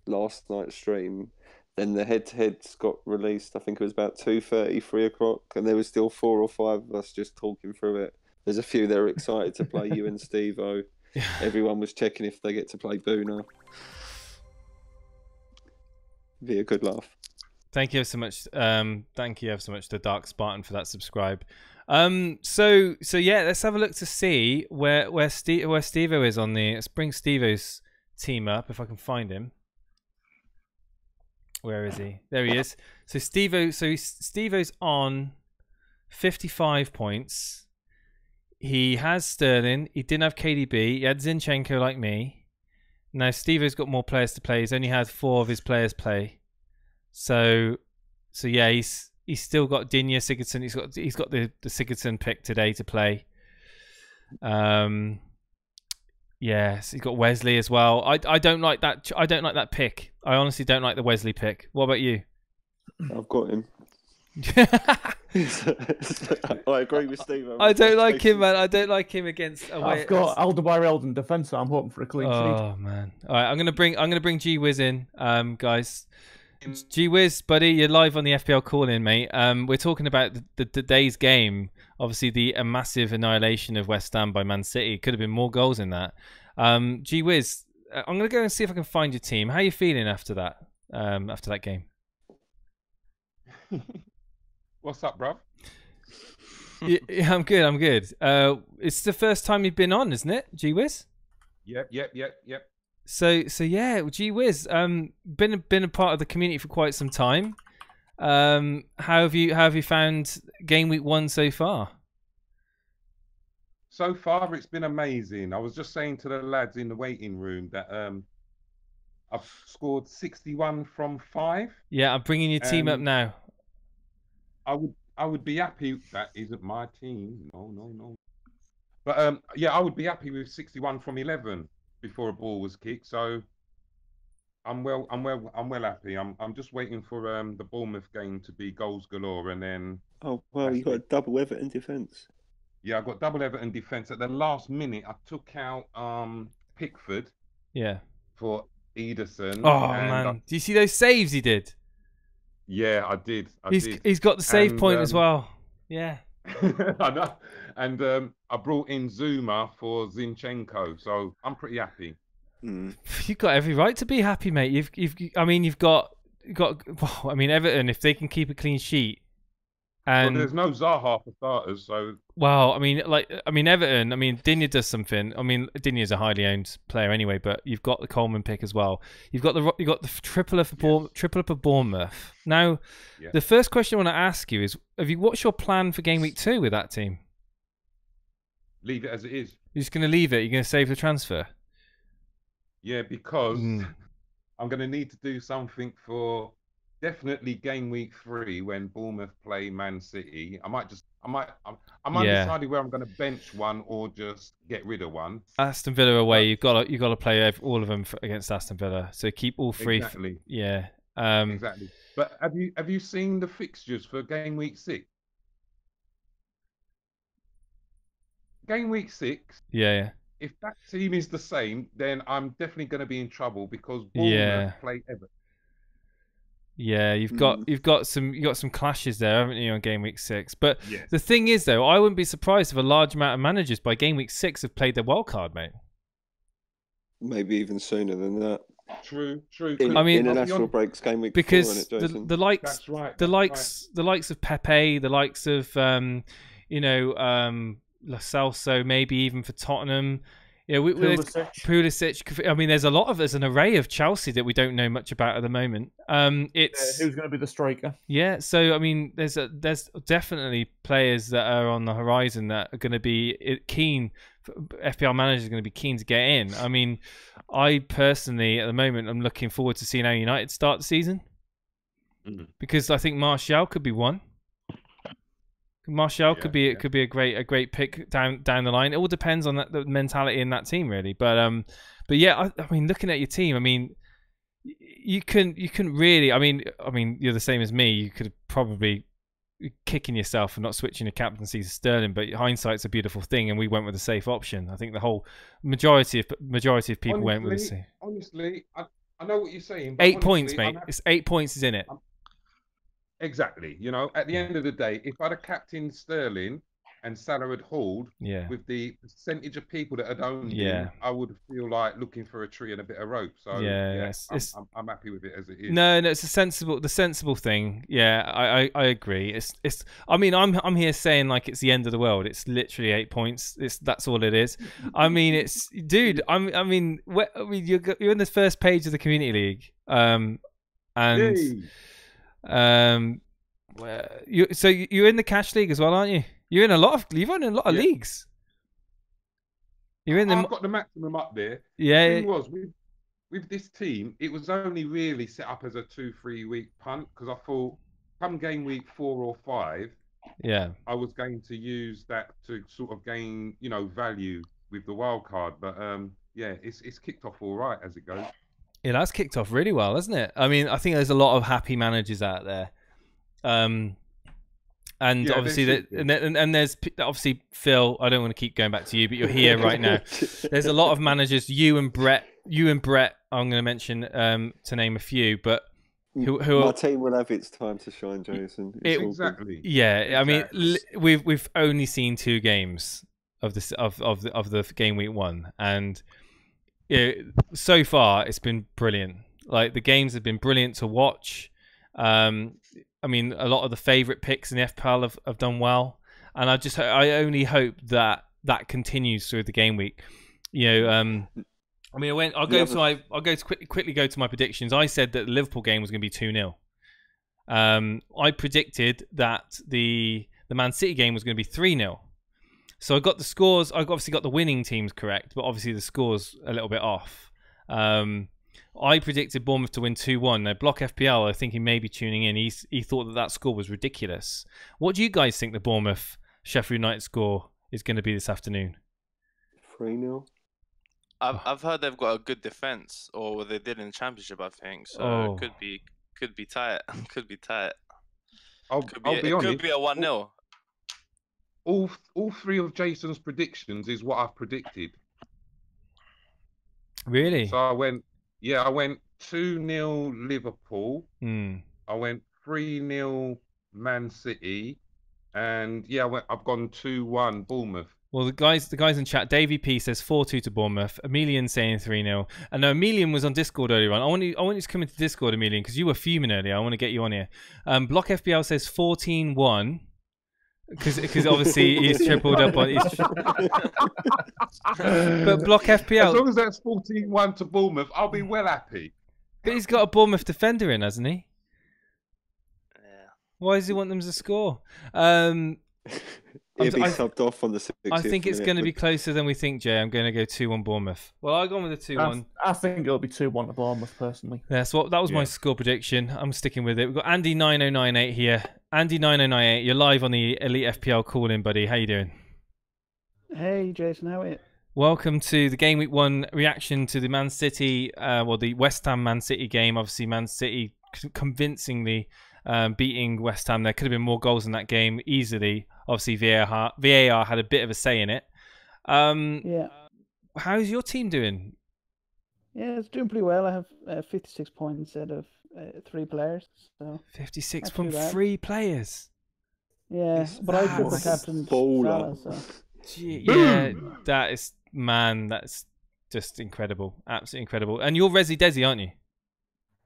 last night's stream. Then the head-to-heads got released. I think it was about 2:30, 3 o'clock, and there was still 4 or 5 of us just talking through it. There's a few that are excited to play you and Steve-O. Everyone was checking if they get to play Boona. Be a good laugh. Thank you so much. Thank you ever so much to Dark Spartan for that subscribe. So yeah, let's have a look to see where Steve-O is on the. Let's bring Steve-O's team up if I can find him. Where is he? There he is. So Steve-O's on 55 points. He has Sterling. He didn't have KDB. He had Zinchenko like me. Now Steve-O's got more players to play. He's only had 4 of his players play. So yeah, he's still got Digne, Sigurdsson. He's got the Sigurdsson pick today to play. Yes, he's got Wesley as well. I don't like that. I don't like that pick. I honestly don't like the Wesley pick. What about you? I've got him. I agree with Steve. I don't like him, man. I don't like him against away. I've got Alderweireld in defence, so I'm hoping for a clean sheet. Oh man! All right, I'm gonna bring G Wiz in, guys. G Wiz, buddy, you're live on the FPL call in, mate. We're talking about the day's game. Obviously, the massive annihilation of West Ham by Man City. Could have been more goals in that. G Wiz, I'm gonna go and see if I can find your team. How are you feeling after that? After that game? What's up, bro? Yeah, I'm good. I'm good. It's the first time you've been on, isn't it, G Wiz? Yep. So yeah, G Wiz, been a part of the community for quite some time. How have you found game week 1 so far? So far, it's been amazing. I was just saying to the lads in the waiting room that I've scored 61 from 5. Yeah, I'm bringing your team up now. I would be happy. That isn't my team. No. But yeah, I would be happy with 61 from 11 before a ball was kicked. So I'm well happy. I'm just waiting for the Bournemouth game to be goals galore, and then. Oh wow, you got a double Everton defence. Yeah, I got double Everton defence. At the last minute, I took out Pickford. Yeah. For Ederson. Oh man, do you see those saves he did? Yeah, I did. He's got the save point as well. Yeah. I know. And I brought in Zuma for Zinchenko, so I'm pretty happy. You've got every right to be happy, mate. You've got. Well, I mean, Everton, if they can keep a clean sheet, and well, there's no Zaha for starters, so. Well, Everton. Digne does something. Digne's a highly owned player anyway, but you've got the Coleman pick as well. You've got the triple up for Bournemouth. Now, the first question I want to ask you is: what's your plan for game week 2 with that team? Leave it as it is. You're just going to leave it. You're going to save the transfer. Yeah, because I'm going to need to do something for definitely game week 3 when Bournemouth play Man City. I'm undecided where I'm going to bench one or just get rid of one. Aston Villa away. You've got to play all of them against Aston Villa. So keep all 3. Exactly. Yeah. Exactly. But have you seen the fixtures for game week 6? Game week 6. Yeah. If that team is the same, then I'm definitely going to be in trouble because Bournemouth play Everton. Yeah, you've got some clashes there, haven't you, on game week 6? But the thing is, though, I wouldn't be surprised if a large amount of managers by game week 6 have played their wild card, mate. Maybe even sooner than that. True. International breaks game week 4, because the likes of Pepe, the likes of Lo Celso, maybe even for Tottenham. Yeah, Pulisic. There's an array of Chelsea that we don't know much about at the moment. Who's going to be the striker? Yeah, so there's definitely players that are on the horizon that are going to be keen. FPL managers are going to be keen to get in. I personally, at the moment, I'm looking forward to seeing how United start the season because I think Martial could be one. Martial could be a great pick down the line. It all depends on the mentality in that team, really. But yeah, looking at your team, you can really. You're the same as me. You could probably kicking yourself for not switching your captaincy to Sterling, but hindsight's a beautiful thing, and we went with a safe option. I think the whole majority of people went with the safe. Honestly, I know what you're saying. But 8 points, mate. It's 8 points is in it. Exactly. At the end of the day, if I'd have captained Sterling and Salah had hauled, with the percentage of people that had owned him, I would feel like looking for a tree and a bit of rope. So I'm happy with it as it is. No, it's the sensible thing. Yeah, I agree. I'm here saying like it's the end of the world. It's literally 8 points. That's all it is. You're in the first page of the community league, you're in the cash league as well, aren't you? You've won a lot of leagues. I've got the maximum up there. Yeah. The thing was with this team, it was only really set up as a 2-3 week punt because I thought come game week 4 or 5, I was going to use that to sort of gain value with the wild card. But yeah, it's kicked off all right as it goes. It has kicked off really well, hasn't it? I mean, I think there's a lot of happy managers out there. And Yeah, obviously, and there's obviously Phil. I don't want to keep going back to you, but you're here right now. There's a lot of managers. You and Brett. I'm going to mention to name a few, but who my team will have its time to shine, Jason. Exactly. Yeah, Exactly. I mean, we've only seen 2 games of this of the game week 1, and so far it's been brilliant. Like the games have been brilliant to watch. I mean, a lot of the favourite picks in the FPL have done well, and I only hope that continues through the game week. I mean, I'll quickly go to my predictions. I said that the Liverpool game was going to be 2-0. I predicted that the Man City game was going to be 3-0. So I got the scores. I obviously got the winning teams correct, but obviously the scores a little bit off. I predicted Bournemouth to win 2-1. Now, Block FPL, I think he may be tuning in. He thought that score was ridiculous. What do you guys think the Bournemouth Sheffield United score is going to be this afternoon? 3-0. I've heard they've got a good defense, or they did in the Championship, I think. So it could be tight. Could be tight. I'll be honest. Could be a 1-0. All 3 of Jason's predictions is what I've predicted. Really? So I went 2-0 Liverpool. I went 3-0 Man City, and I've gone 2-1 Bournemouth. Well, the guys in chat, Davey P says 4-2 to Bournemouth. Emilian saying 3-0. And no, Emilian was on Discord earlier on. I want you to come into Discord, Emilian, because you were fuming earlier. I want to get you on here. Block FPL says 14-1. Because obviously he's tripled up on. But Block FPL. As long as that's 14-1 to Bournemouth, I'll be well happy. But he's got a Bournemouth defender in, hasn't he? Yeah. Why does he want them to score? He'll be subbed off on the 60th I think it's minute, going to be closer than we think, Jay. I'm going to go 2-1 Bournemouth. Well, I've gone with a 2-1. I think it'll be 2-1 to Bournemouth, personally. That was my score prediction. I'm sticking with it. We've got Andy9098 here. Andy9098, you're live on the Elite FPL call-in, buddy. How you doing? Hey, Jason. How are you? Welcome to the Game Week 1 reaction to the Man City, the West Ham Man City game. Obviously, Man City convincingly beating West Ham. There could have been more goals in that game easily. Obviously, VAR had a bit of a say in it. Yeah. How's your team doing? Yeah, it's doing pretty well. I have 56 points out of 3 players. So 56 from 3 players. Yeah, but I put the captain Salah, so. Yeah, that's just incredible. Absolutely incredible. And you're Resi Desi, aren't you?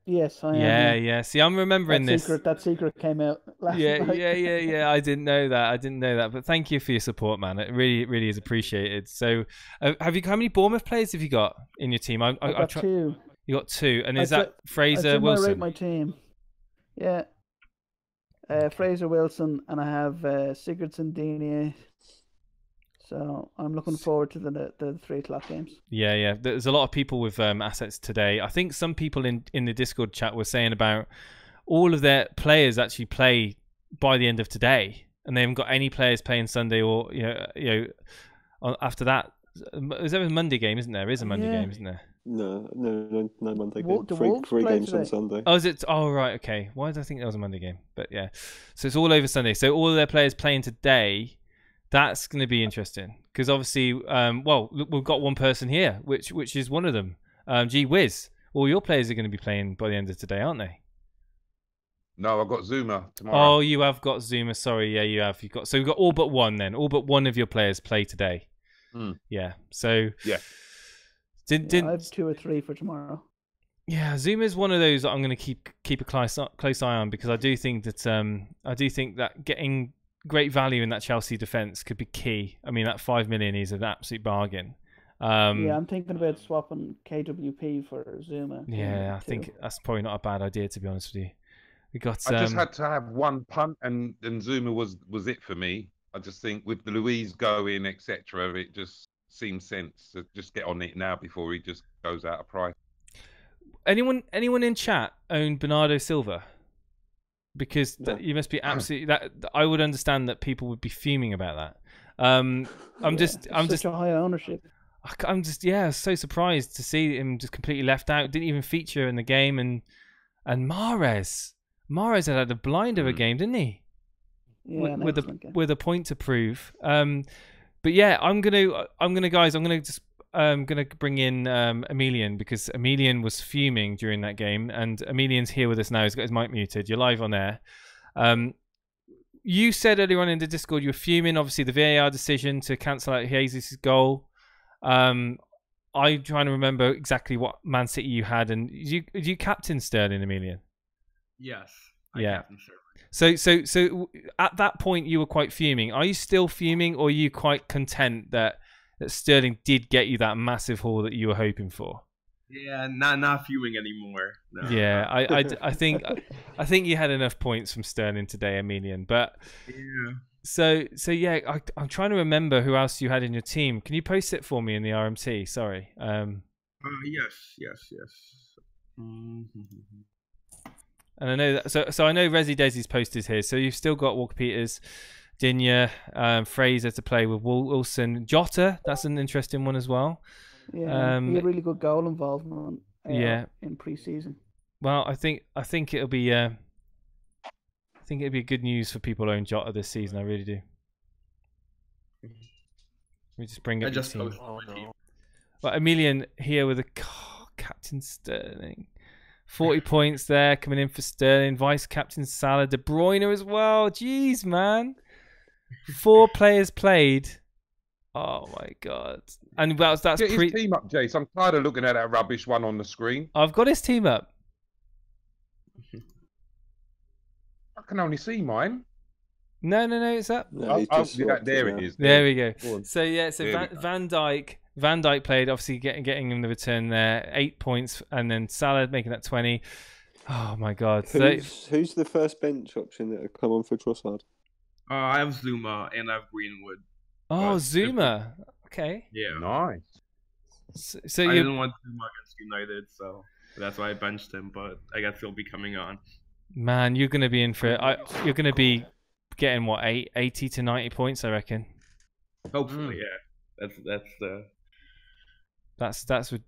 Yes, I am. Yeah. See, I'm remembering that secret came out last night. Yeah. I didn't know that. But thank you for your support, man. It really, really is appreciated. So, how many Bournemouth players have you got in your team? I've got 2. You got 2, and is that Fraser Wilson? I rate my team. Yeah. Fraser Wilson, and I have Sigurdsson, Digne. So I'm looking forward to the 3:00 games. Yeah. There's a lot of people with assets today. I think some people in the Discord chat were saying about all of their players actually play by the end of today, and they haven't got any players playing Sunday or after that. Is there a Monday game? Isn't there? There is a Monday game, isn't there? No Monday game. The Wolves Three play games today. on Sunday. Oh, is it? Oh, right. Okay. Why did I think there was a Monday game? But yeah, so it's all over Sunday. So all of their players playing today. That's going to be interesting because obviously, we've got one person here, which is one of them. Gee whiz, all your players are going to be playing by the end of today, aren't they? No, I've got Zuma tomorrow. Oh, you have got Zuma. Sorry, yeah, you have. We've got all but one then. All but one of your players play today. Yeah. So yeah. I have 2 or 3 for tomorrow. Yeah, Zuma's one of those that I'm going to keep a close eye on because I do think that getting great value in that Chelsea defence could be key. I mean, that 5 million is an absolute bargain. I'm thinking about swapping KWP for Zuma. Yeah, I think that's probably not a bad idea, to be honest with you. We got. I just had to have one punt, and Zuma was it for me. I just think with the Louise going, etc., it just seems sense to just get on it now before he just goes out of price. Anyone in chat own Bernardo Silva? Because you must be absolutely that. I would understand that people would be fuming about that. I'm just a high ownership. I'm just so surprised to see him just completely left out. Didn't even feature in the game, and Mahrez had a blinder of a game, didn't he? Yeah, with a point to prove. But yeah, I'm gonna bring in Emilian, because Emilian was fuming during that game, and Emilian's here with us now. He's got his mic muted. You're live on air. You said earlier on in the Discord you were fuming. Obviously, the VAR decision to cancel out Jesus' goal. I'm trying to remember exactly what Man City you had, and did you captain Sterling, Emilian? Yes. Captain Sterling. So at that point you were quite fuming. Are you still fuming, or are you quite content that Sterling did get you that massive haul that you were hoping for? Yeah, not fuming anymore. No. Yeah, I think you had enough points from Sterling today, Emilian. But yeah. So yeah, I'm trying to remember who else you had in your team. Can you post it for me in the RMT? Sorry. Yes. And I know that, so I know Resi Desi's posted here. So you've still got Walker Peters, Digne, Fraser to play with, Wilson, Jota. That's an interesting one as well. Yeah, he had really good goal involvement. In pre-season. Well, I think it'll be good news for people who own Jota this season. I really do. Let me just bring up your team. Well, Emilian here with Captain Sterling. 40 points there coming in for Sterling. Vice Captain Salah. De Bruyne as well. Jeez, man. 4 players played. Oh, my God. And that's Get his team up, Jace. I'm tired of looking at that rubbish one on the screen. I've got his team up. I can only see mine. No, it's up. No, there it is. There we go. So Van Dijk played, obviously getting him the return there, 8 points, and then Salah making that 20. Oh my God! Who's the first bench option that had come on for Trossard? I have Zuma and I have Greenwood. Oh, Zuma. Okay. Yeah. Nice. So I didn't want Zuma against United, so that's why I benched him. But I guess he'll be coming on. Man, you're going to be in for it. You're going to be getting what, 80 to 90 points, I reckon. Hopefully, yeah.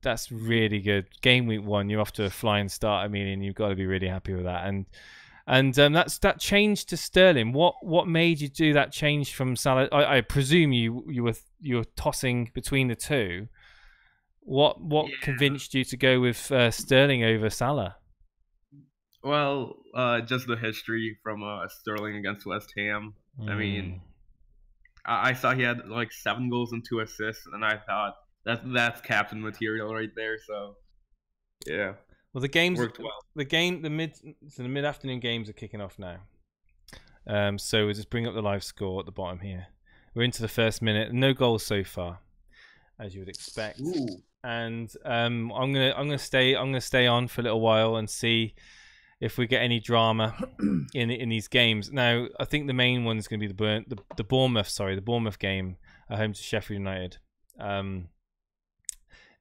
That's really good. Game week 1, you're off to a flying start. I mean, and you've got to be really happy with that. And that change to Sterling. What made you do that change from Salah? I presume you were tossing between the two. What convinced you to go with Sterling over Salah? Well, just the history from Sterling against West Ham. I mean, I saw he had like 7 goals and 2 assists, and I thought that's captain material right there. So, yeah. Well, the games worked well. The mid-afternoon games are kicking off now. So we'll just bring up the live score at the bottom here. We're into the first minute. No goals so far, as you would expect. Ooh. And I'm gonna stay on for a little while and see if we get any drama in these games. Now, I think the main one is going to be the Bournemouth game at home to Sheffield United.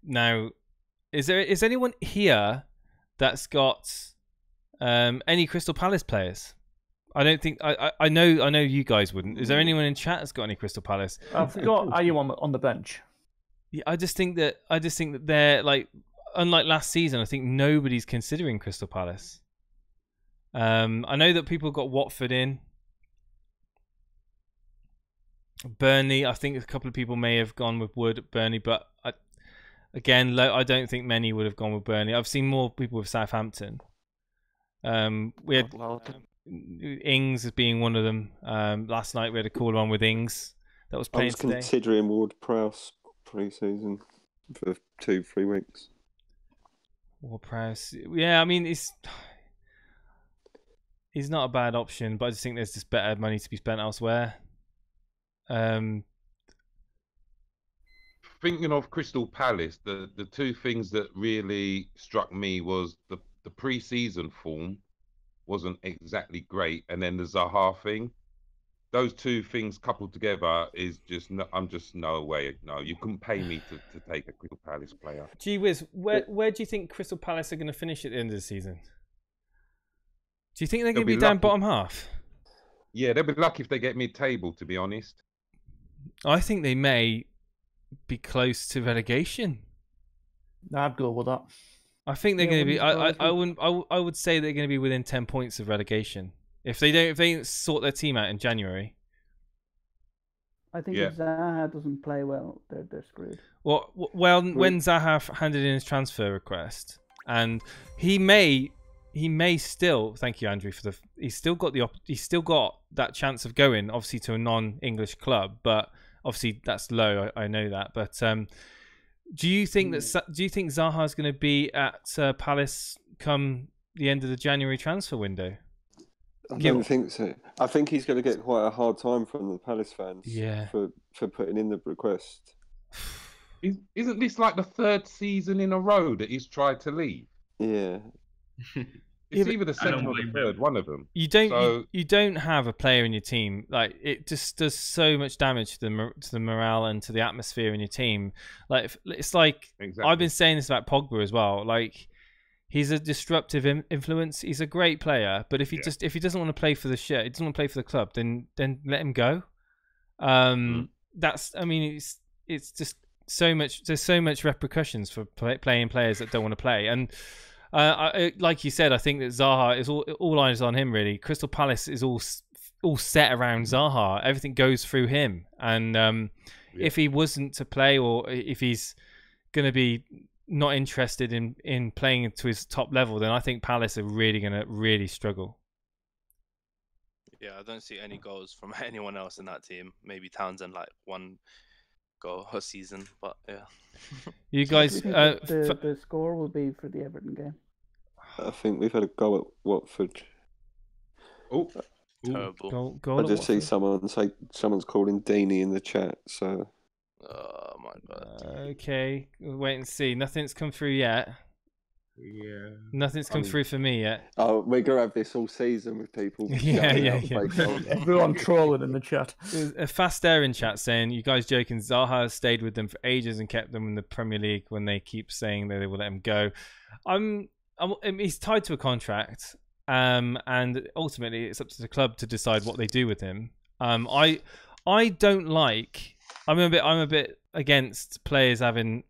Now, is anyone here that's got any Crystal Palace players? I don't think I know you guys wouldn't. Is there anyone in chat that's got any Crystal Palace? I've got Ayew on the bench. Yeah, I just think that they're like, unlike last season, I think nobody's considering Crystal Palace. I know that people got Watford in. Burnley, I think a couple of people may have gone with Wood at Burnley, but I don't think many would have gone with Burnley. I've seen more people with Southampton. We had Ings as being one of them. Last night we had a call on with Ings that was playing today. I was considering Ward-Prowse pre-season for 2-3 weeks. Ward-Prowse, yeah, I mean he's not a bad option, but I just think there's just better money to be spent elsewhere. Thinking of Crystal Palace, the 2 things that really struck me was the pre-season form wasn't exactly great, and then the Zaha thing. Those 2 things coupled together is just no way. No, you couldn't pay me to take a Crystal Palace player. Gee whiz, where do you think Crystal Palace are going to finish at the end of the season? Do you think they're going to be down bottom half? Yeah, they'll be lucky if they get mid-table, to be honest. I think they may be close to relegation. I'd go with that. I think they're Yeah, going to be. wouldn't I surprise me. wouldn't. I would say they're going to be within 10 points of relegation if they don't sort their team out in January. I think Yeah. if Zaha doesn't play well, they're screwed. Well, when Zaha handed in his transfer request, and he may still. Thank you, Andrew, for the. He's still got that chance of going, obviously, to a non-English club, but obviously that's low. I know that, but do you think Zaha is going to be at Palace come the end of the January transfer window? I don't think so. I think he's going to get quite a hard time from the Palace fans. Yeah. For putting in the request. Isn't this like the 3rd season in a row that he's tried to leave? Yeah. It's either the 2nd or the 3rd, one of them. You don't have a player in your team, like, it just does so much damage to the morale and to the atmosphere in your team. Like, it's like Exactly. I've been saying this about Pogba as well. Like, he's a disruptive influence. He's a great player, but if he doesn't want to play for the he doesn't want to play for the club, then let him go. That's, I mean, it's just so much. There's so much repercussions for playing players that don't want to play. And like you said, I think that Zaha is all eyes on him. Really, Crystal Palace is all set around Zaha. Everything goes through him. And if he wasn't to play, or if he's going to be not interested in playing to his top level, then I think Palace are really going to struggle. Yeah, I don't see any goals from anyone else in that team. Maybe Townsend, like 1 goal a season, but yeah. You guys, What do you think the score will be for the Everton game? I think we've had a goal at Watford. Oh, Terrible. Goal I at just see Watford. someone's calling Deeney in the chat. So. Oh my god. Okay, we'll wait and see. Nothing's come through yet. Yeah. Nothing's come through for me yet. Oh, we're gonna have this all season with people. Yeah. Everyone trolling in the chat. There's a fast air in chat saying, "You guys joking? Zaha has stayed with them for ages and kept them in the Premier League when they keep saying that they will let him go." He's tied to a contract, and ultimately it's up to the club to decide what they do with him. I don't like. I'm a bit against players having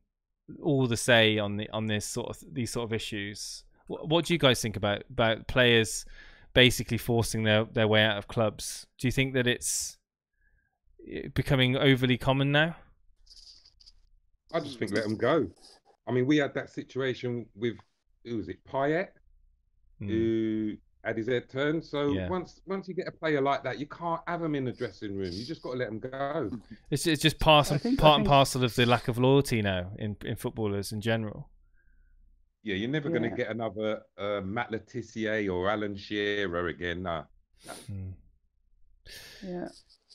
all the say on these sort of issues. What do you guys think about players basically forcing their way out of clubs? Do you think that it's becoming overly common now? I just think let them go. I mean, we had that situation with, who was it, Payet, who had his head turned. So once you get a player like that, you can't have him in the dressing room. You just got to let him go. It's just part and parcel of the lack of loyalty now in footballers in general. Yeah, you're never going to get another Matt Letizia or Alan Shearer again. Nah.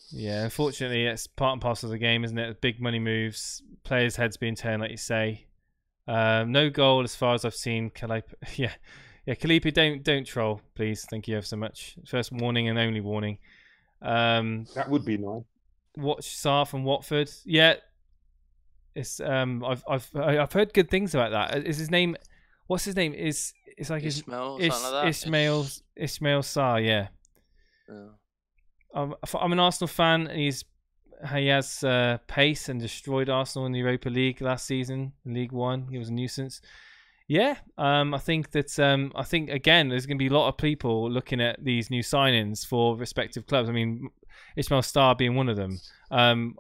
Yeah, unfortunately, it's part and parcel of the game, isn't it? Big money moves, players' heads being turned, like you say. No goal as far as I've seen. Kalipi, don't troll, please. Thank you ever so much. First warning and only warning. That would be nice. Watch Sarr from Watford. Yeah, it's I've heard good things about that. Is his name? What's his name? It's like Ismail, something like that. Ismail Sarr. Yeah. I'm an Arsenal fan. He has pace and destroyed Arsenal in the Europa League last season, in League One. He was a nuisance. Yeah, I think again, there's going to be a lot of people looking at these new signings for respective clubs. I mean, Ismail Sarr being one of them. I'm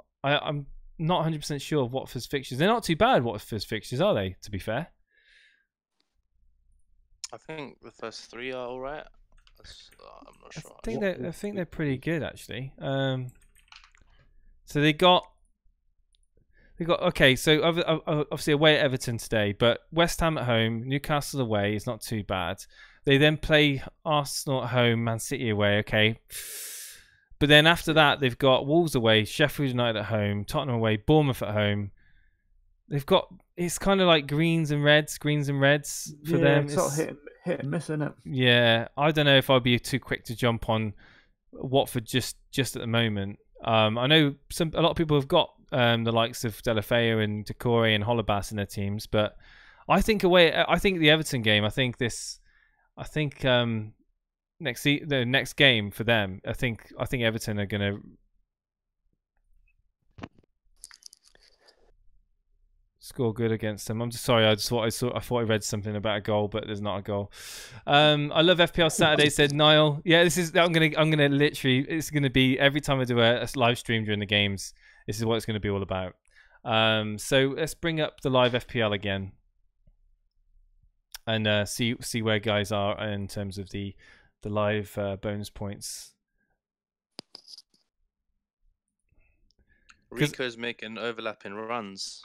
not 100% sure of Watford's fixtures. They're not too bad, Watford's fixtures, are they? To be fair, I think the first 3 are all right. I'm not sure. I think they're pretty good actually. So they got okay. So obviously away at Everton today, but West Ham at home, Newcastle away is not too bad. They then play Arsenal at home, Man City away. Okay, but then after that they've got Wolves away, Sheffield United at home, Tottenham away, Bournemouth at home. They've got, it's kind of like greens and reds for them. It's sort of hit and miss, isn't it? Yeah, I don't know if I'd be too quick to jump on Watford just at the moment. I know a lot of people have got the likes of Delafeu and Decore and Holebas in their teams, but I think the Everton game, the next game for them, I think Everton are going to. score good against them. I'm just sorry. I thought I read something about a goal, but there's not a goal. I love FPL Saturday, said Niall. Yeah, this is. I'm gonna literally. It's gonna be every time I do a live stream during the games. This is what it's gonna be all about. So let's bring up the live FPL again, and see where guys are in terms of the live bonus points. Rico's making overlapping runs.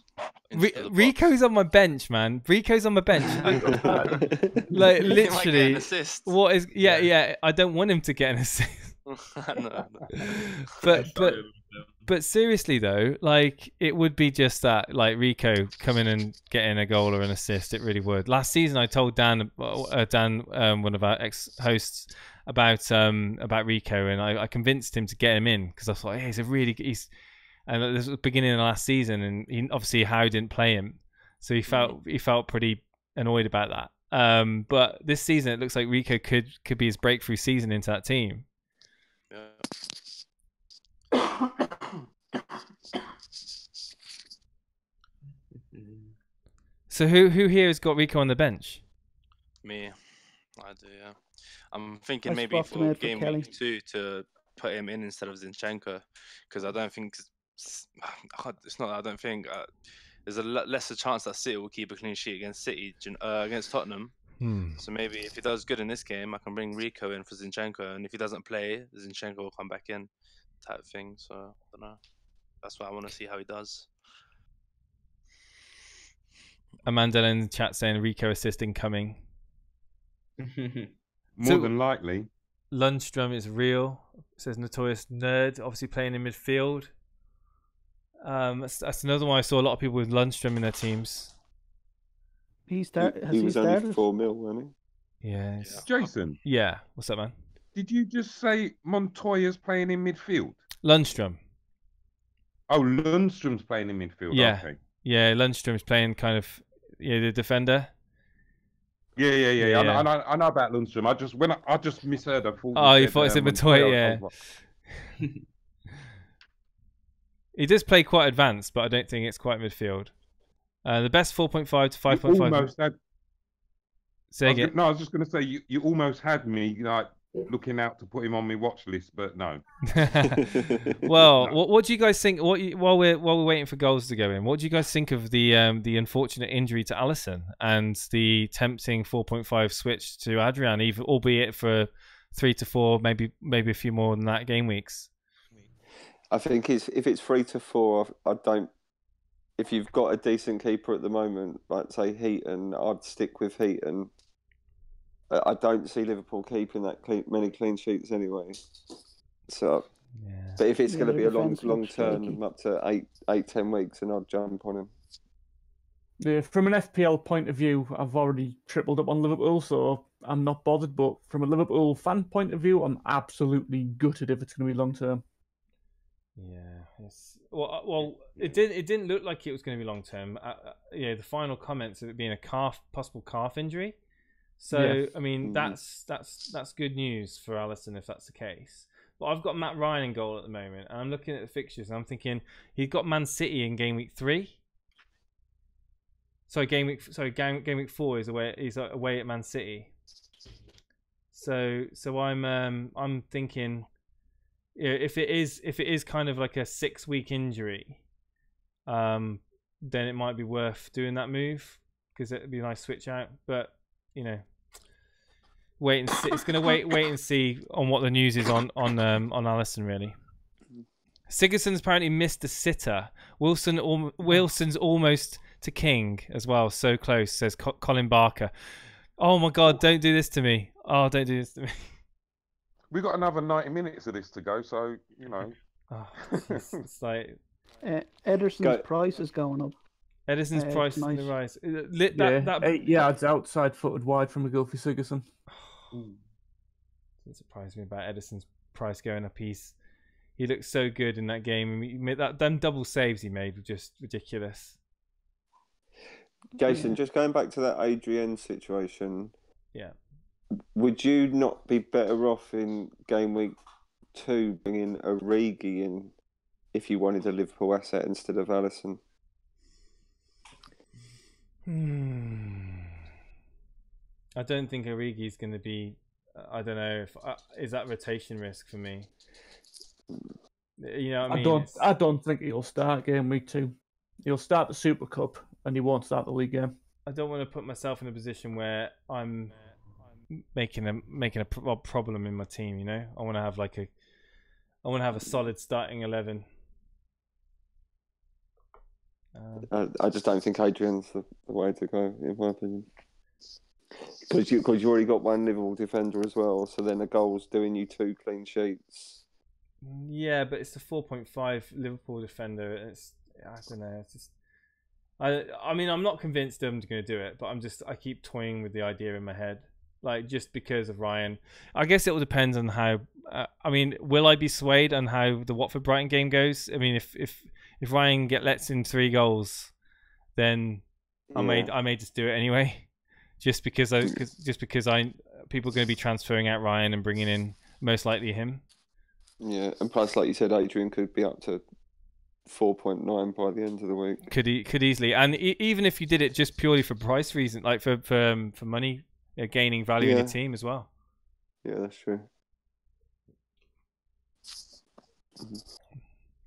Rico's on my bench, man. Rico's on my bench. Like literally, what is? Yeah. I don't want him to get an assist. No. But seriously though, like it would be just that, like Rico coming and getting a goal or an assist. It really would. Last season, I told Dan, one of our ex-hosts, about Rico, and I convinced him to get him in because I thought, hey, and this was the beginning of last season, and obviously Howe didn't play him, so he felt pretty annoyed about that. But this season, it looks like Rico could be his breakthrough season into that team. Yeah. So who here has got Rico on the bench? Me, I do. Yeah, I'm thinking I maybe swapped him for out for game Kelly. week 2 to put him in instead of Zinchenko, because I don't think it's not. I don't think there's a lesser chance that City will keep a clean sheet against against Tottenham. So maybe if he does good in this game, I can bring Rico in for Zinchenko, and if he doesn't play, Zinchenko will come back in, type thing. So I don't know. That's why I want to see how he does. Amanda in the chat saying Rico assist incoming. More than likely. Lundstrom is real. Says Notorious Nerd, obviously playing in midfield. That's another one I saw a lot of people with Lundstrom in their teams. He was only 4 mil, wasn't he? Yeah. Jason. Yeah. What's up, man? Did you just say Montoya's playing in midfield? Lundstrom. Oh, Lundstrom's playing in midfield. Yeah. Okay. Yeah, Lundstrom's playing kind of the defender. Yeah. I know about Lundstrom. I just misheard. I thought. Oh, you thought it said Montoya? Yeah. He does play quite advanced, but I don't think it's quite midfield. The best 4.5 to 5.5. Almost had. Say again. No, I was just going to say you almost had me like looking out to put him on my watch list, but no. Well, no. What do you guys think? While we're waiting for goals to go in, what do you guys think of the unfortunate injury to Alisson and the tempting 4.5 switch to Adrian, albeit for 3 to 4, maybe a few more than that game weeks? I think if it's 3 to 4, I don't. If you've got a decent keeper at the moment, like say Heaton, I'd stick with Heaton. I don't see Liverpool keeping that many clean sheets anyway. So, but if it's going to be a long term, up to 8-10 weeks, then I'd jump on him. Yeah, from an FPL point of view, I've already tripled up on Liverpool, so I'm not bothered. But from a Liverpool fan point of view, I'm absolutely gutted if it's going to be long term. Yeah. Well, it didn't look like it was going to be long term. The final comments of it being a possible calf injury. So yeah. I mean, that's good news for Alisson if that's the case. But I've got Matt Ryan in goal at the moment, and I'm looking at the fixtures, and I'm thinking he's got Man City in game week 3. Game week 4 is away at Man City. So I'm thinking, if it is kind of like a 6-week injury, then it might be worth doing that move because it'd be a nice switch out. But wait and see. It's going to wait and see on what the news is on Alisson really. Sigurdsson's apparently missed a sitter. Wilson's almost to king as well. So close, says Colin Barker. Oh my God! Don't do this to me. Oh, don't do this to me. We've got another 90 minutes of this to go, so it's like Ederson's price is going up. Ederson's price is the rise. 8 yards outside, footed wide from McGilfie Sigurdsson. Doesn't surprise me about Ederson's price going up. He looked so good in that game. He made them double saves he made were just ridiculous. Jason, just going back to that Adrian situation. Yeah. Would you not be better off in game week 2 bringing Origi in if you wanted a Liverpool asset instead of Alisson? I don't think Origi's going to be. I don't know if is that rotation risk for me. You know what I mean? I don't think he'll start game week 2. He'll start the Super Cup and he won't start the league game. I don't want to put myself in a position where I'm making a problem in my team. You know, I want to have a solid starting 11. I just don't think Adrian's the way to go, in my opinion. Because you already got one Liverpool defender as well, so then a goal's doing you 2 clean sheets. Yeah, but it's the 4.5 Liverpool defender. I don't know. It's just I mean, I'm not convinced I'm going to do it, but I keep toying with the idea in my head, like just because of Ryan. I guess it will depend on how. I mean, will I be swayed on how the Watford Brighton game goes? I mean, if Ryan lets in 3 goals, then I may just do it anyway. Just because people are going to be transferring out Ryan and bringing in most likely him. Yeah, and plus, like you said, Adrian could be up to 4.9 by the end of the week. Could easily, and even if you did it just purely for price reason, like for money, gaining value in your team as well. Yeah, that's true.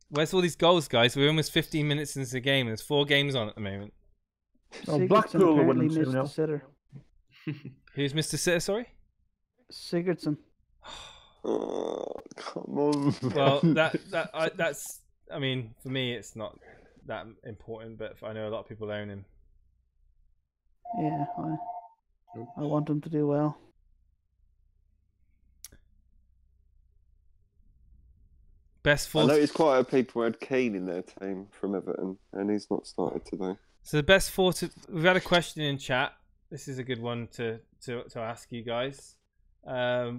Where's all these goals, guys? We're almost 15 minutes into the game. There's 4 games on at the moment. Blackpool are winning 2-0. Who's Mr. Sitter? Sorry, Sigurdsson. Oh, come on. Well, that's. I mean, for me, it's not that important, but I know a lot of people own him. Yeah, I want him to do well. Best 4. I noticed quite a few people had Keane in their team from Everton, and he's not started today. So the best 4 we've had a question in chat. This is a good one to ask you guys.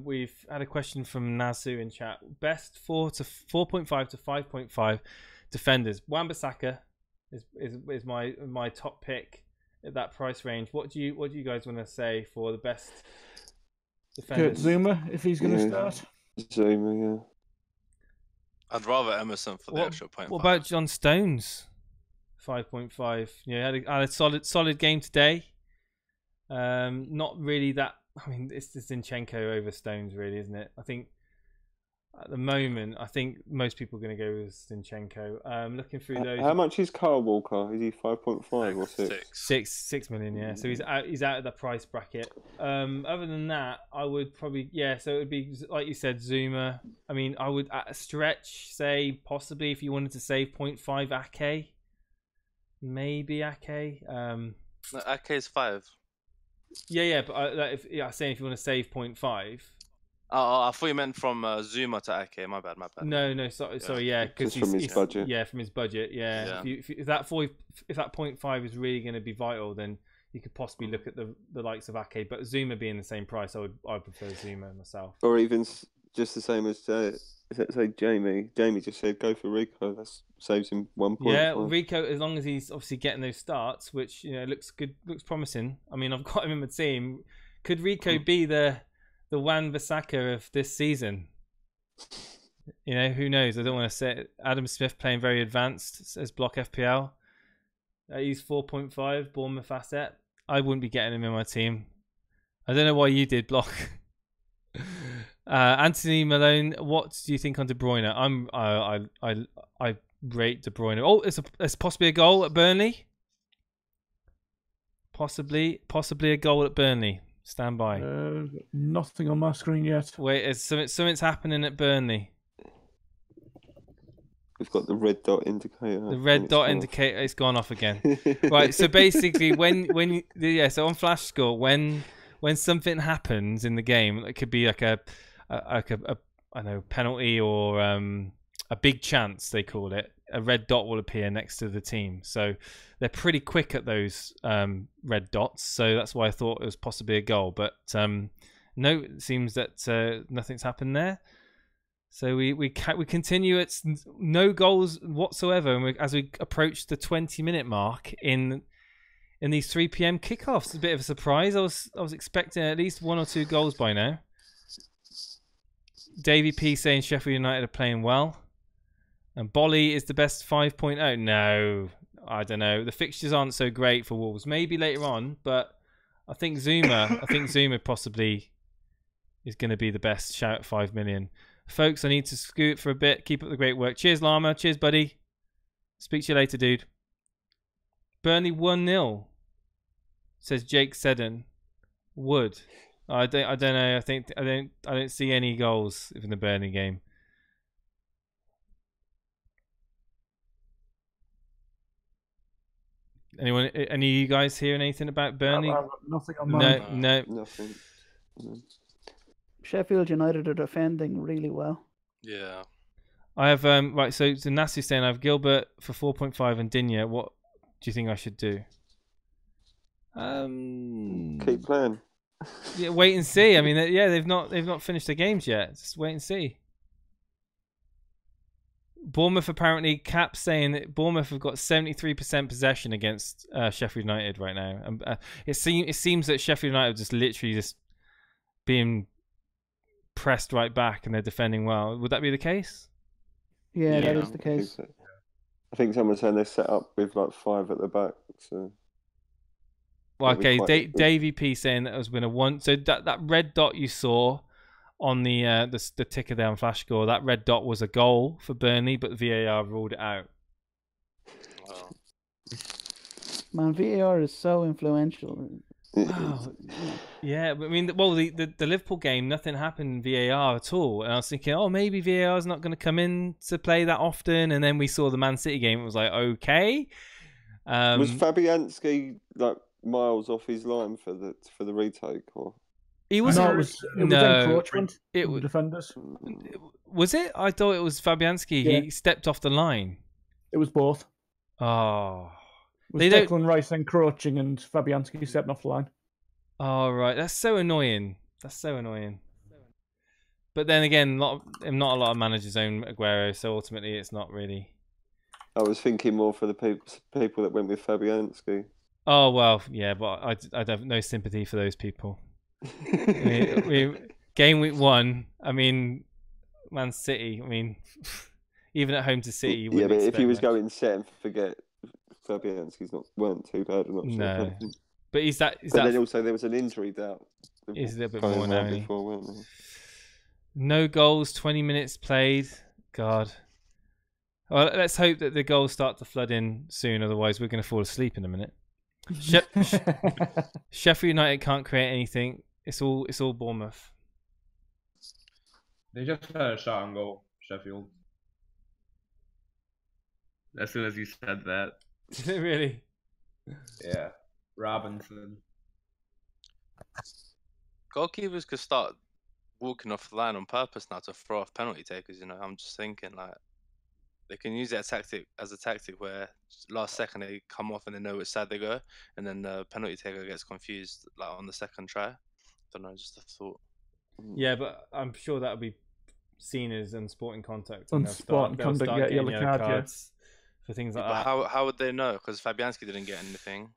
We've had a question from Nazu in chat. Best 4.5 to 5.5 defenders. Wan-Bissaka is my top pick at that price range. What do you guys want to say for the best defenders? Kurt Zuma, if he's going to start. Zuma, yeah. I'd rather Emerson for the extra point. What about John Stones? 5.5. Yeah, had a solid game today. Not really that. I mean, it's Zinchenko over Stones, really, isn't it? I think at the moment, most people are going to go with Zinchenko. Looking through those. How much is Kyle Walker? Is he 5.5 or 6? 6 million, yeah. So he's out of the price bracket. Other than that, I would probably So it would be like you said, Zuma. I mean, I would at a stretch say possibly if you wanted to save 0.5 Ake, maybe Ake. No, Ake's 5. Yeah, but I'm saying if you want to save 0.5. Oh, I thought you meant from Zuma to Ake. My bad. No, sorry, yeah, because from his budget. Yeah, from his budget, yeah. If that 0.5 is really going to be vital, then you could possibly look at the likes of Ake. But Zuma being the same price, I would prefer Zuma myself. Or even just the same as say Jamie. Jamie just said go for Rico. That saves him 1.5. Yeah, Rico, as long as he's obviously getting those starts, which looks good, looks promising. I mean, I've got him in my team. Could Rico be the Wan-Bissaka of this season? Who knows? I don't want to say Adam Smith playing very advanced as block FPL. He's 4.5 Bournemouth asset. I wouldn't be getting him in my team. I don't know why you did, block. Anthony Malone, what do you think on De Bruyne? I rate De Bruyne. Oh, it's possibly a goal at Burnley. Possibly a goal at Burnley. Stand by. Nothing on my screen yet. Wait, something's happening at Burnley. We've got the red dot indicator. The red dot indicator, it's gone off again. Right, so basically so on Flash Score, when something happens in the game, it could be like a I don't know, penalty or a big chance, they call it. A red dot will appear next to the team. So they're pretty quick at those red dots. So that's why I thought it was possibly a goal. But no, it seems that nothing's happened there. So we continue. It's no goals whatsoever. And as we approach the 20-minute mark in these 3 p.m. kickoffs, it's a bit of a surprise. I was expecting at least 1 or 2 goals by now. Davey P saying Sheffield United are playing well. And Bolly is the best 5.0. No, I don't know. The fixtures aren't so great for Wolves. Maybe later on, but I think Zuma possibly is going to be the best shout at 5 million. Folks, I need to scoot for a bit. Keep up the great work. Cheers, Llama. Cheers, buddy. Speak to you later, dude. Burnley 1-0. Says Jake Seddon. Wood. I don't know. I don't see any goals in the Burnley game. Anyone? Any of you guys hear anything about Burnley? I've got nothing on mine. No. Nothing. No. Sheffield United are defending really well. Yeah. I have right. So Nasty's saying I have Gilbert for 4.5 and Digne. What do you think I should do? Keep playing. Yeah, wait and see. I mean, they've not finished their games yet. Just wait and see. Bournemouth apparently, Cap saying that Bournemouth have got 73% possession against Sheffield United right now, and it seems that Sheffield United are just literally just being pressed right back and they're defending well. Would that be the case? Yeah, that is the case. I think someone's saying they're set up with like 5 at the back. So. Well, okay, Davey P saying that has been a one. So that red dot you saw on the ticker there on Flash Score, that red dot was a goal for Burnley, but VAR ruled it out. Wow. Man, VAR is so influential. Wow. Yeah, but I mean, well, the Liverpool game, nothing happened in VAR at all, and I was thinking, oh, maybe VAR is not going to come in to play that often, and then we saw the Man City game. It was like, okay. Was Fabianski like miles off his line for the retake, or he was? No, it was encroachment. It was defenders. Was it? I thought it was Fabianski. Yeah. He stepped off the line. It was both. Oh, it was Declan Rice encroaching and Fabianski stepping off the line. Oh right, that's so annoying. But then again, not a lot of managers own Aguero, so ultimately it's not really. I was thinking more for the people that went with Fabianski. Oh well, yeah, but I'd have no sympathy for those people. Game week 1. I mean, Man City. I mean, even at home to City. You yeah, but if he was much. going set and forget, Fabianski's weren't too bad. No, but then also there was an injury doubt. He's a little bit more now. Before, no goals, 20 minutes played. God. Well, let's hope that the goals start to flood in soon. Otherwise, we're going to fall asleep in a minute. Sheffield United can't create anything. It's all Bournemouth. They just had a shot on goal, Sheffield. As soon as you said that. Did it really? Yeah. Robinson. Goalkeepers could start walking off the line on purpose now to throw off penalty takers. You know, I'm just thinking like they can use that tactic as a tactic where last second they come off and they know which side they go, and then the penalty taker gets confused like on the second try. Don't know, just a thought. Yeah, but I'm sure that would be seen as unsporting contact. Unsporting conduct, get yellow cards for things like but that. How would they know? Because Fabianski didn't get anything.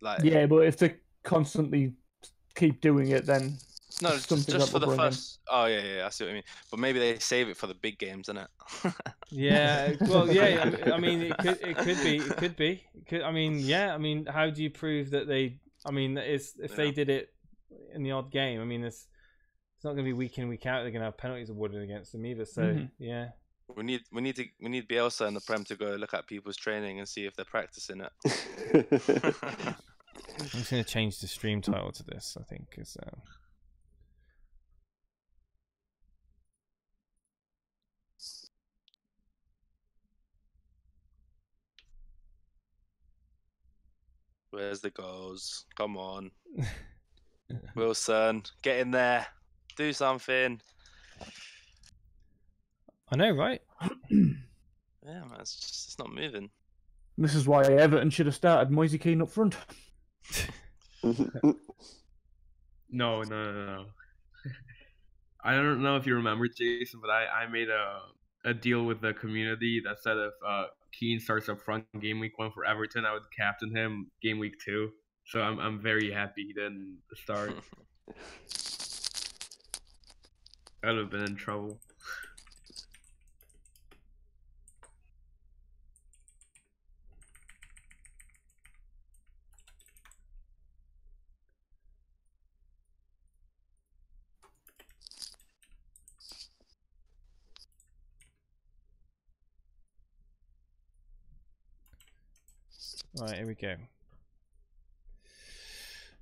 Like yeah, but if they constantly keep doing it, then no, just for the first. Oh yeah, I see what you mean. But maybe they save it for the big games, isn't it? Yeah, well, yeah. I mean, it could be. I mean, yeah. I mean, how do you prove that they? I mean, if they did it in the odd game, I mean, it's not going to be week in week out. They're going to have penalties awarded against them either. So yeah. We need Bielsa in the Prem to go look at people's training and see if they're practicing it. I'm just going to change the stream title to this, I think, because where's the goals? Come on. Wilson, get in there. Do something. I know, right? Yeah, man, it's not moving. This is why Everton should have started Moise Keane up front. No. I don't know if you remember, Jason, but I made a deal with the community that said if Keane starts up front in game week 1 for Everton, I would captain him game week 2. So I'm very happy he didn't start. I would have been in trouble. Right, here we go.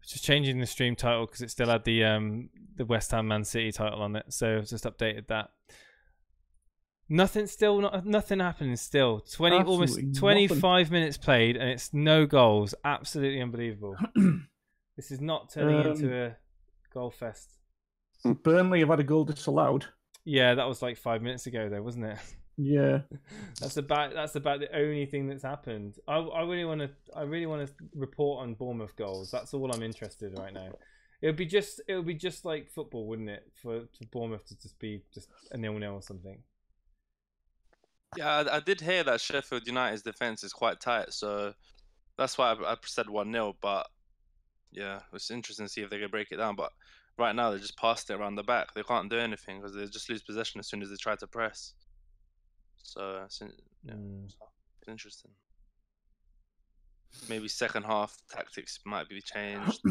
Just changing the stream title because it still had the West Ham Man City title on it, so I've just updated that. Nothing happening still. Almost 25 minutes played and it's no goals. Absolutely unbelievable. This is not turning into a goal fest. Burnley have had a goal disallowed. Yeah, that was like 5 minutes ago though, wasn't it? Yeah. That's about the only thing that's happened. I really want to report on Bournemouth goals. That's all I'm interested in right now. It would be just like football, wouldn't it? For Bournemouth to be a 0-0 or something. Yeah, I did hear that Sheffield United's defense is quite tight, so that's why I said 1-0. But yeah, it's interesting to see if they can break it down. But right now, they just passed it around the back. They can't do anything because they just lose possession as soon as they try to press. So it's interesting. Maybe second half tactics might be changed.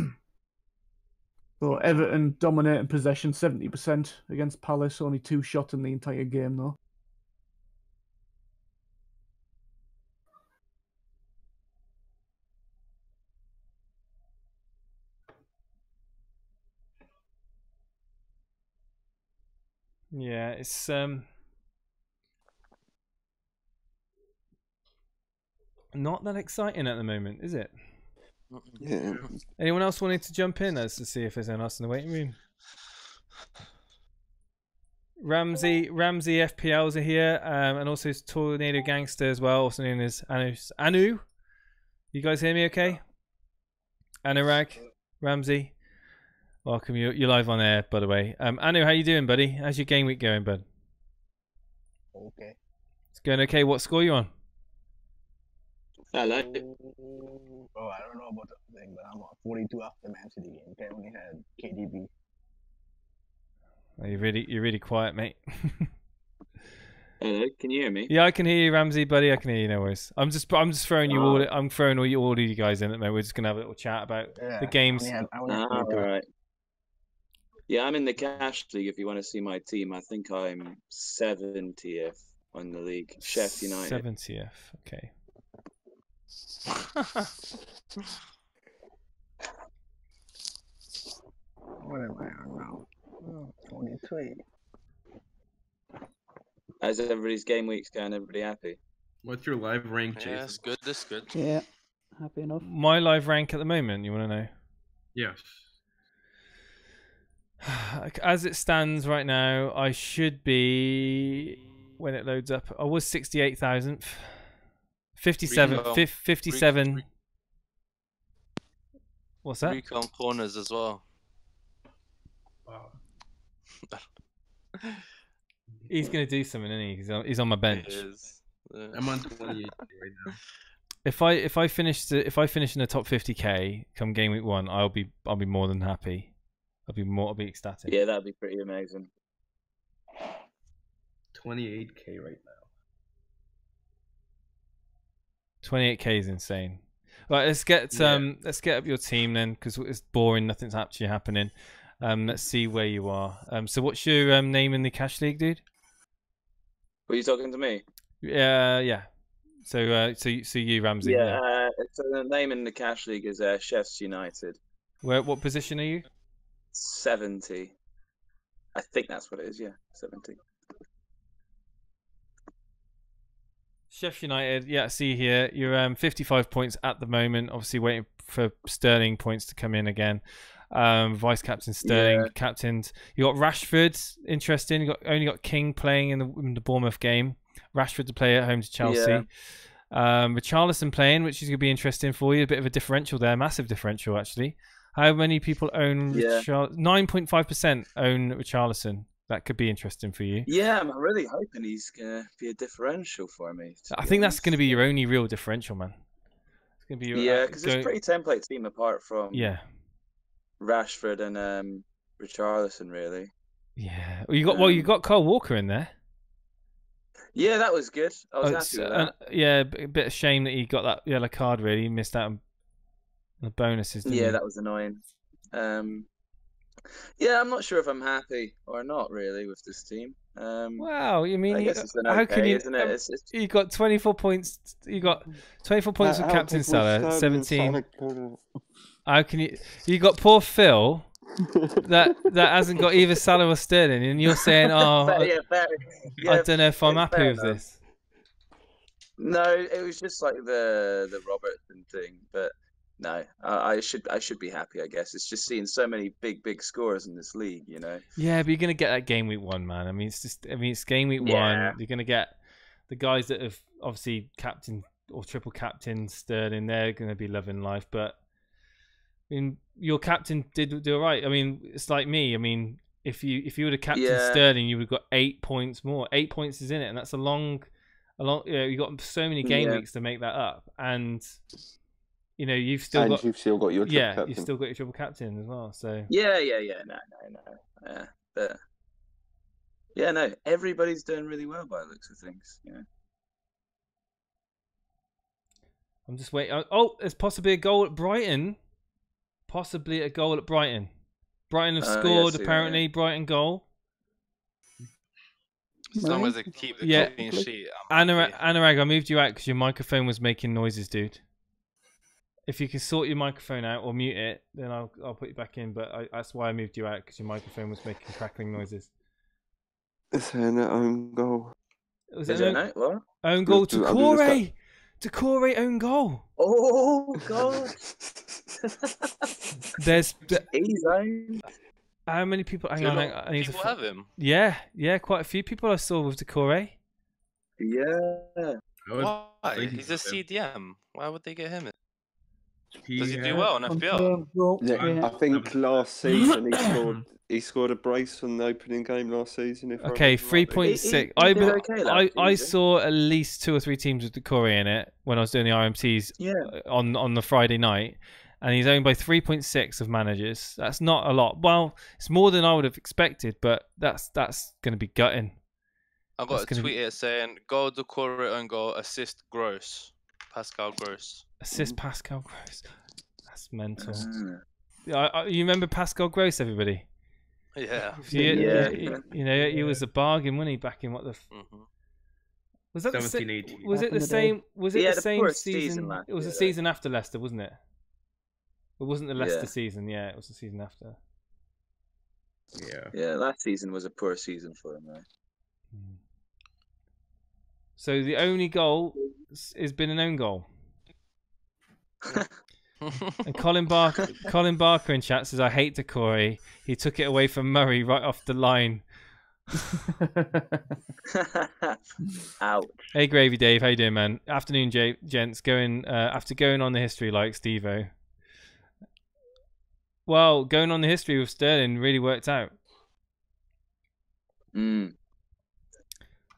Well, Everton dominating possession 70% against Palace. Only 2 shots in the entire game, though. Yeah, it's not that exciting at the moment, is it? Yeah. Anyone else wanting to jump in as to see if there's anyone else in the waiting room? Ramsey FPLs are here, and also Tornado Gangster as well, also known as Anu. You guys hear me okay? Anurag, Ramsey. Welcome, you're live on air, by the way. Anu, how you doing, buddy? How's your game week going, bud? Okay. It's going okay. What score are you on? Hello. Oh, I don't know about the thing, but I'm on 42 after Man City game. I only had KDB. Oh, you're really quiet, mate. Hello, can you hear me? Yeah, I can hear you, Ramsey, buddy. I can hear you. No worries. I'm just throwing you all. I'm throwing all of you guys in at the moment. We're just gonna have a little chat about the games. All right. Yeah, I'm in the cash league. If you want to see my team, I think I'm 70th on the league. Sheffield United. 70th. Okay. What am I on now? Oh, 23. How's everybody's game weeks going? Everybody happy? What's your live rank, Jason? Yeah, that's good. That's good. Yeah, happy enough. My live rank at the moment, you want to know? Yes. As it stands right now, I should be, when it loads up, I was 68,000th. 57. What's that? Recon corners as well. Wow. He's going to do something, isn't he? He's on my bench. I'm on 28 right now. If I finish in the top 50k come game week 1, I'll be more than happy. I'll be ecstatic. Yeah, that'd be pretty amazing. 28k right now. 28k is insane. Right, let's get up your team then, because it's boring. Nothing's actually happening. Let's see where you are. So what's your name in the cash league, dude? Were you talking to me? Yeah. So you, Ramsey. Yeah. So the name in the cash league is Sheffield United. What position are you? 70. I think that's what it is. Yeah, 70. Sheffield United, yeah, see here, you're 55 points at the moment. Obviously waiting for Sterling points to come in again. Vice captain Sterling, captained. You got Rashford, interesting. You only got King playing in the Bournemouth game. Rashford to play at home to Chelsea. Richarlison playing, which is going to be interesting for you. A bit of a differential there, massive differential actually. How many people own Richarlison? 9.5% own Richarlison. That could be interesting for you. Yeah, I'm really hoping he's going to be a differential for me. I think that's going to be your only real differential, man. It's going to be your, because it's a pretty template team apart from Rashford and Richarlison, really. Yeah. Well, you got Kyle Walker in there. Yeah, that was good. I was happy with that. Yeah, a bit of shame that he got that yellow card, really. He missed out on the bonuses, didn't he? That was annoying. Yeah, I'm not sure if I'm happy or not, really, with this team. Wow, you mean I guess it's an how can okay, you? isn't it? It's You got 24 points. You got 24 points with Captain Salah, 17. How can you? You got poor Phil that hasn't got either Salah or Sterling, and you're saying, "Oh, I don't know if I'm happy with this." No, it was just like the Robertson thing, but no, I should be happy. I guess it's just seeing so many big scores in this league, you know. Yeah, but you're gonna get that game week 1, man. I mean, it's game week 1. You're gonna get the guys that have obviously captain or triple captain Sterling. They're gonna be loving life, but I mean, your captain did do all right. I mean, it's like me. I mean, if you would have captained Sterling, you would have got 8 points more. 8 points is in it, and that's a long. You got so many game weeks to make that up, and you know you've still got your triple captain. You've still got your triple captain as well. So no, everybody's doing really well by the looks of things. Yeah. I'm just waiting. Oh, there's possibly a goal at Brighton. Brighton have scored apparently. Brighton goal. As long as they keep the clean sheet. Anurag, I moved you out because your microphone was making noises, dude. If you can sort your microphone out or mute it, then I'll put you back in. But that's why I moved you out, because your microphone was making crackling noises. It's an own goal. Is it an what? Own goal to Corey. To Corey, own goal. Oh God! There's he's own. How many people? Hang on, I need people have him. Yeah, quite a few people I saw with Decore. Yeah. Why? He's a CDM. Why would they get him in? Does he do well on FPL? Yeah, I think last season he scored a brace on the opening game last season. Okay, 3.6. I saw at least 2 or 3 teams with Decore in it when I was doing the RMTs on the Friday night. And he's owned by 3.6 of managers. That's not a lot. Well, it's more than I would have expected, but that's going to be gutting. I got a tweet here saying, goal Decore, own goal, assist Gross. Pascal Gross. Assist Pascal Gross. That's mental. You remember Pascal Gross, everybody? Yeah. You know, he was a bargain, wasn't he, back in what the... Was that 17, 18. Was it the same? Was it the same season? It was the season after Leicester, wasn't it? It wasn't the Leicester season, it was the season after. Yeah, last season was a poor season for him, right? So the only goal has been an own goal. And Colin Barker in chat says, I hate Decore. He took it away from Murray right off the line. Ouch. Hey Gravy Dave, how you doing, man? Afternoon, gents. After going on the history like Steve-O. Well, going on the history with Sterling really worked out. See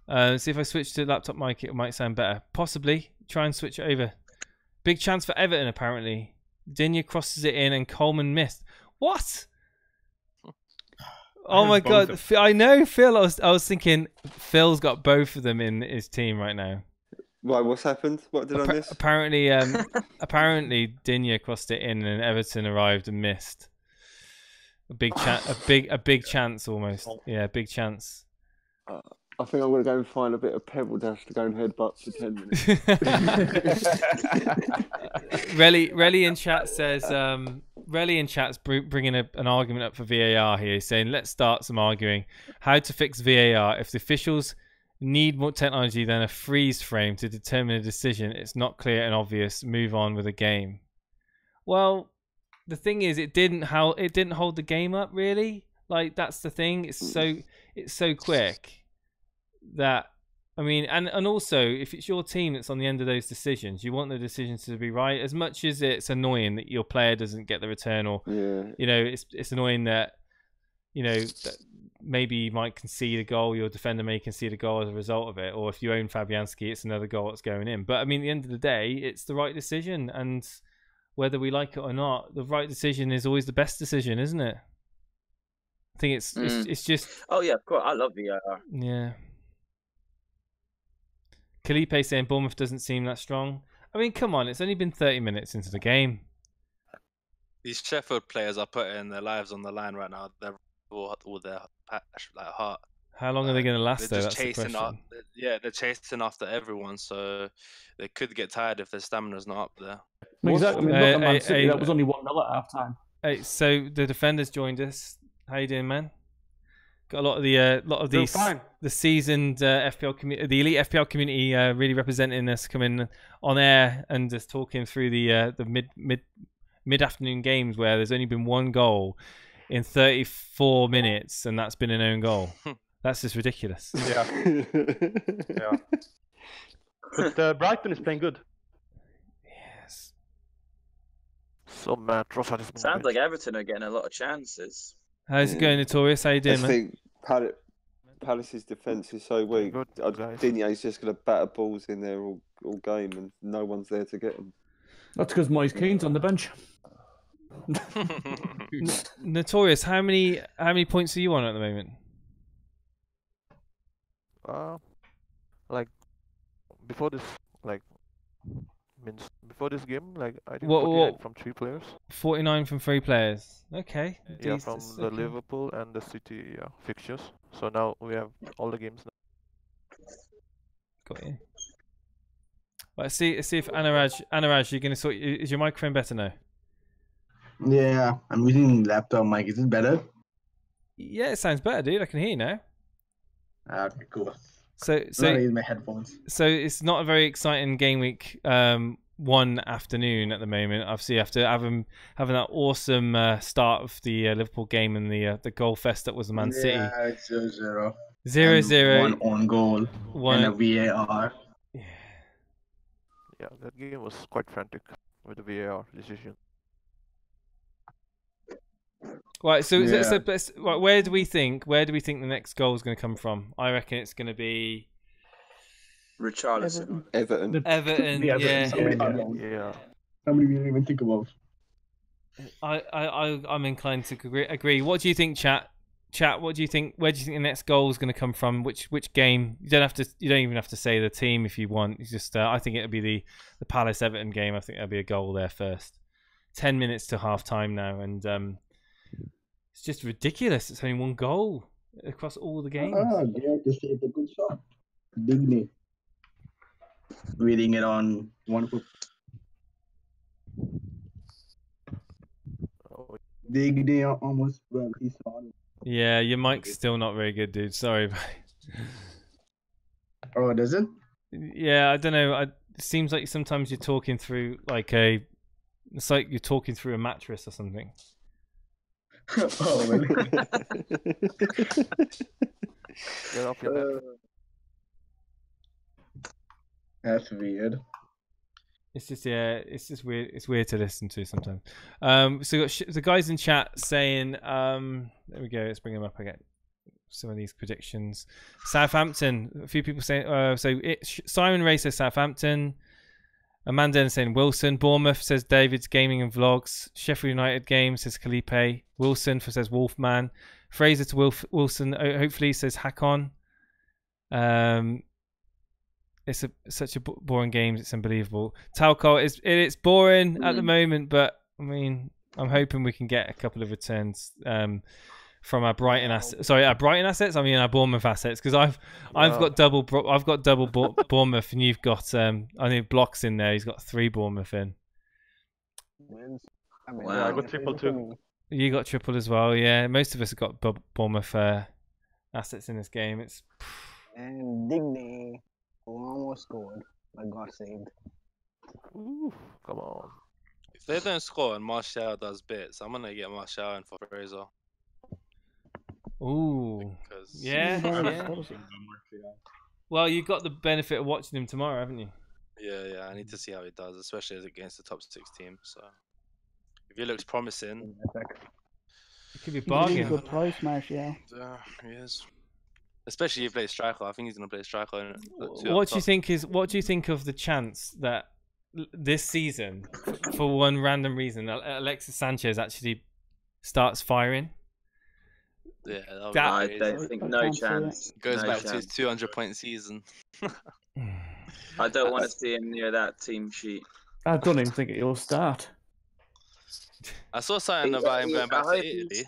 if I switch to laptop mic, it might sound better. Possibly. Try and switch it over. Big chance for Everton, apparently. Digne crosses it in and Coleman missed. What? Oh my God! I know, Phil. I was thinking Phil's got both of them in his team right now. Right, what's happened? What did I miss? Apparently, Digne crossed it in, and Everton arrived and missed. A big chance almost. Yeah, big chance. I think I'm going to go and find a bit of pebble dash to go and headbutt for 10 minutes. Relly in chat says, Relly in chat's bringing an argument up for VAR here. He's saying, let's start some arguing. How to fix VAR? If the officials need more technology than a freeze frame to determine a decision, it's not clear and obvious. Move on with the game. Well, the thing is, it didn't hold the game up really. Like, that's the thing. It's so quick. That, I mean, and also if it's your team that's on the end of those decisions, you want the decisions to be right. As much as it's annoying that your player doesn't get the return, or you know, it's annoying that, you know, that maybe you might concede a goal, your defender may concede a goal as a result of it, or if you own Fabianski, it's another goal that's going in. But I mean, at the end of the day, it's the right decision, and whether we like it or not, the right decision is always the best decision, isn't it? I think it's just. Oh yeah, of course. I love VAR. Yeah. Kalipe saying Bournemouth doesn't seem that strong. I mean, come on, it's only been 30 minutes into the game. These Sheffield players are putting their lives on the line right now. They're all their heart. How long are they going to last, though? They're That's just the chasing question. they're chasing after everyone, so they could get tired if their stamina's not up there. Exactly. I mean, look at Man City. That was only 1-0 at half time. Hey, so the defenders joined us. How you doing, man? Got a lot of the seasoned FPL community, the Elite FPL community, really representing us, coming on air and just talking through the mid afternoon games where there's only been one goal in 34 minutes, and that's been an own goal. That's just ridiculous. Yeah. Yeah. But Brighton is playing good. Yes. So Matt Trossard is Sounds like Everton are getting a lot of chances. How's it going, Notorious? How you doing, man? I think Palace's defence is so weak. Digne's just going to batter balls in there all game, and no one's there to get them. That's because Moise Keane's on the bench. Notorious, how many points are you on at the moment? Like before this, before this game, like I think What 49 from 3 players. 49 from 3 players. Okay. Yeah, from the Liverpool and the City fixtures. So now we have all the games now. Got you. Let's see if Anuraj, you're gonna sort. Is your microphone better now? Yeah, I'm using laptop mic. Is it better? Yeah, it sounds better, dude. I can hear you now. Okay, cool. So I use my headphones. So it's not a very exciting game week 1 afternoon at the moment. Obviously, after having that awesome start of the Liverpool game and the goal fest that was the Man City. Yeah, it's 0-0. 0-0. One on goal. And a VAR. Yeah, that game was quite frantic with the VAR decision. Right, so where do we think the next goal is going to come from? I reckon it's going to be Richarlison. Everton. Yeah. Somebody we didn't even think about. I'm inclined to agree. What do you think, chat? Chat, what do you think? Where do you think the next goal is going to come from? Which game? You don't even have to say the team if you want. It's just I think it'll be the Palace Everton game. I think there'll be a goal there first. 10 minutes to half time now, and it's just ridiculous. It's only one goal across all the games. Yeah, just take a good shot. Digney. Reading it on one foot. Digney almost, well, he saw it. Yeah, your mic's still not very good, dude. Sorry. Oh, does it? Yeah, I don't know. It seems like sometimes you're talking through it's like you're talking through a mattress or something. Oh, really? Get off your That's weird. It's just weird. It's weird to listen to sometimes. So we got the guys in chat saying, there we go. Let's bring them up again. Some of these predictions. Southampton. A few people saying. Simon Ray says Southampton. Amanda saying Wilson. Bournemouth says David's Gaming and Vlogs. Sheffield United game says Kalipe. Wilson says Wolfman. Fraser to Wilson. Hopefully says Hakon. It's such a boring game. It's unbelievable. Talco, it's boring at the moment, but I mean, I'm hoping we can get a couple of returns from our Brighton assets. Sorry, our Brighton assets. I mean, our Bournemouth assets, because I've got double Bournemouth, and you've got I think Block's in there. He's got 3 Bournemouth in. Wow. Yeah, I got triple too. You got triple as well. Yeah, most of us have got Bournemouth assets in this game. It's and Digney. Who almost scored, but got saved. Ooh, come on. If they don't score and Martial does bits, I'm gonna get Martial in for Fraser. Ooh. Yeah. Well, you got the benefit of watching him tomorrow, haven't you? Yeah. I need to see how he does, especially against the top 6 team. So if he looks promising, it could be a bargain. He's a good price, Martial. He is. Especially if he plays striker. I think he's going to play striker. What do you think of the chance that this season, for one random reason, Alexis Sanchez actually starts firing? Yeah, I don't think no chance. Goes back to his 200-point season. I don't want to see him near that team sheet. I don't even think he'll start. I saw something about him going back to Italy.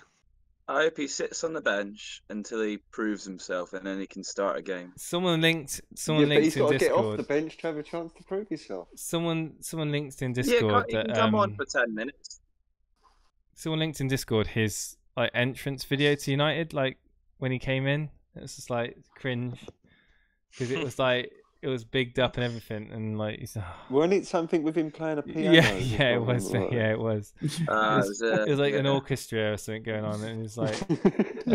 I hope he sits on the bench until he proves himself, and then he can start a game. Someone linked Yeah, but he's in got to get off Discord. the bench to have a chance to prove himself. Someone linked in Yeah, Discord he that can come on for 10 minutes. someone linked in Discord his like entrance video to United, like when he came in. It was just like cringe because it was like it was bigged up and everything, and like he's. Weren't it something with him playing a piano? Yeah, it was. Yeah, it was. It was like an orchestra or something going on, and it was like.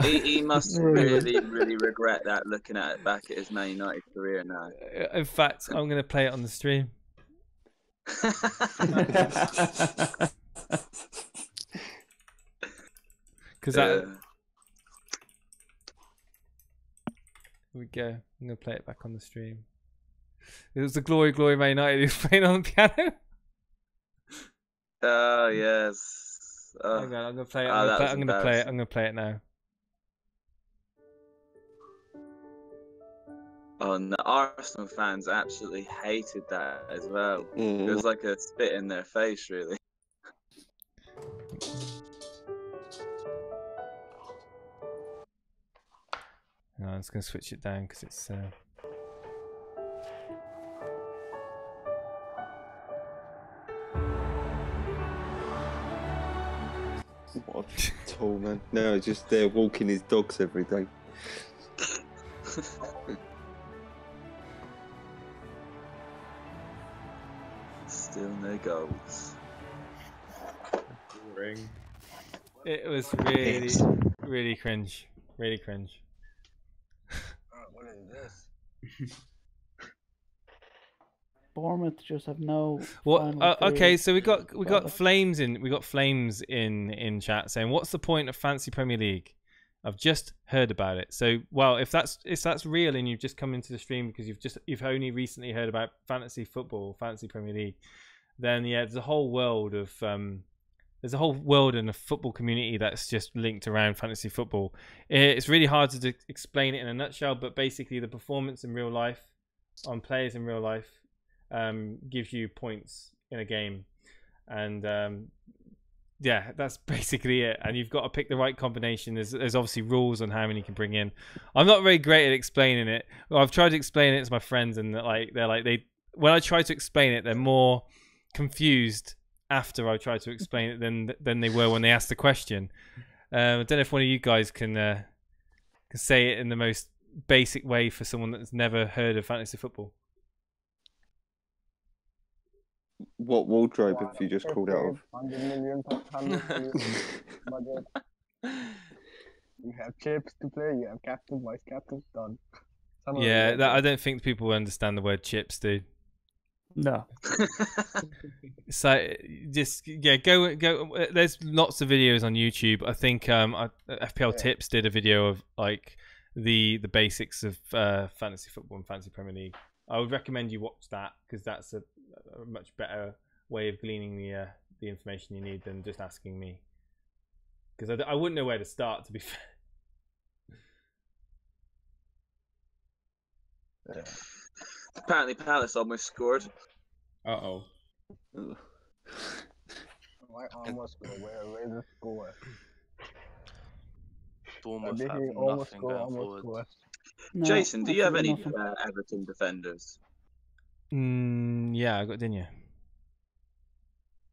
he must really, really regret that looking at it back at his Man United career now. In fact, I'm going to play it on the stream. Because that. Here we go. I'm going to play it back on the stream. It was the Glory Man United who's playing on the piano. Oh yes. Hang on, I'm gonna play it. I'm gonna play it. I'm gonna play it now. Oh, and the Arsenal fans absolutely hated that as well. It was like a spit in their face, really. No, I'm just gonna switch it down because it's. What a tall man. No, just there walking his dogs every day. Still no goals. It was really, really cringe. Really cringe. What is this? Bournemouth just have no. What? Okay, so we got flames in chat saying, "What's the point of Fantasy Premier League?" I've just heard about it. So, well, if that's real and you've just come into the stream because you've only recently heard about fantasy football, Fantasy Premier League, then yeah, there's a whole world in the football community that's just linked around fantasy football. It's really hard to explain it in a nutshell, but basically the performance in real life on players in real life gives you points in a game, and yeah, that's basically it. And you've got to pick the right combination. There's obviously rules on how many you can bring in. I'm not very great at explaining it. Well, I've tried to explain it to my friends, and when I try to explain it, they're more confused after I try to explain it than they were when they asked the question. I don't know if one of you guys can say it in the most basic way for someone that's never heard of fantasy football. What wardrobe have you just called out of? 100 million budget. You have chips to play. You have captain, vice captain, done. Yeah, I don't think people understand the word chips, dude. No. So just go. There's lots of videos on YouTube. I think FPL Tips did a video of like the basics of fantasy football and fantasy Premier League. I would recommend you watch that because that's a much better way of gleaning the information you need than just asking me. Because I wouldn't know where to start, to be fair. Yeah. Apparently, Palace almost scored. Uh-oh. Why almost score? Where is the score? Bournemouth have almost nothing going forward. No, Jason, do you have any nothing. Everton defenders? Yeah, I got Dinya.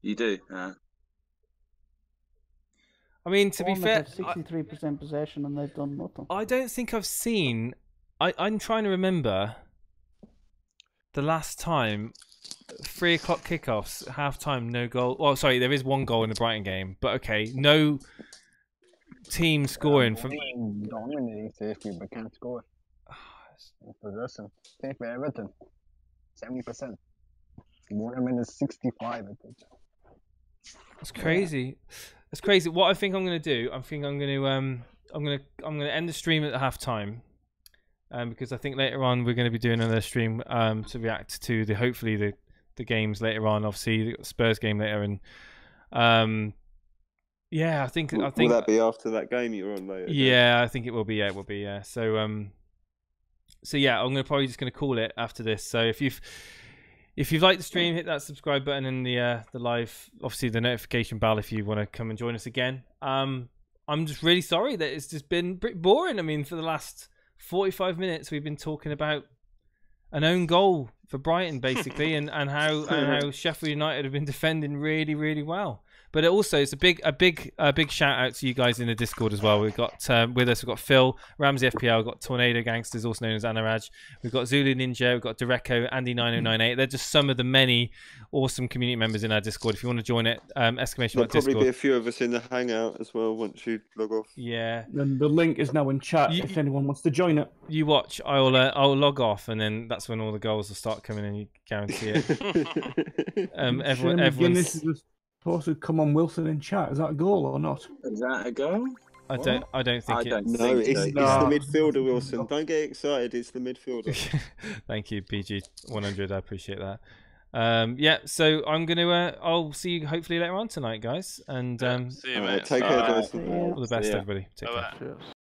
You do? I mean, to be fair, 63% possession and they've done nothing. I don't think I've seen. I'm trying to remember the last time 3 o'clock kickoffs, half time, no goal. Well, sorry, there is one goal in the Brighton game, but okay, no team scoring from. Dominating safety, but can't score. Possession. Same for Everton. 70%. Bournemouth is 65, I think. It's crazy. It's crazy. What I think I'm going to do, I'm going to end the stream at half time, because I think later on we're going to be doing another stream to react to hopefully the games later on. Obviously, the Spurs game later, and yeah, I think will that be after that game you're on later? Yeah, I think it will be. Yeah, it will be. Yeah. So yeah, I'm probably just going to call it after this. So if you've liked the stream, hit that subscribe button and the live, obviously the notification bell if you want to come and join us again. I'm just really sorry that it's just been pretty boring. I mean, for the last 45 minutes, we've been talking about an own goal for Brighton, basically, and how Sheffield United have been defending really, really well. But it's a big shout out to you guys in the Discord as well. We've got with us, we've got Phil, Ramsey FPL, we've got Tornado Gangsters, also known as Anuraj. We've got Zulu Ninja, we've got Dereco, Andy9098. They're just some of the many awesome community members in our Discord. If you want to join it, exclamation mark There'll probably Discord. be a few of us in the hangout as well once you log off. Yeah. And the link is now in chat if anyone wants to join it. You watch. I'll log off, and then that's when all the goals will start coming in. You guarantee it. Everyone's supposed to come on Wilson in chat. Is that a goal or not? Is that a goal? I don't think it. No, it's the midfielder, Wilson. Don't get excited. It's the midfielder. Thank you, PG100. I appreciate that. Yeah, so I'm gonna. I'll see you hopefully later on tonight, guys. And see you, mate. Take care, guys. All the best, everybody. Take care. Cheers.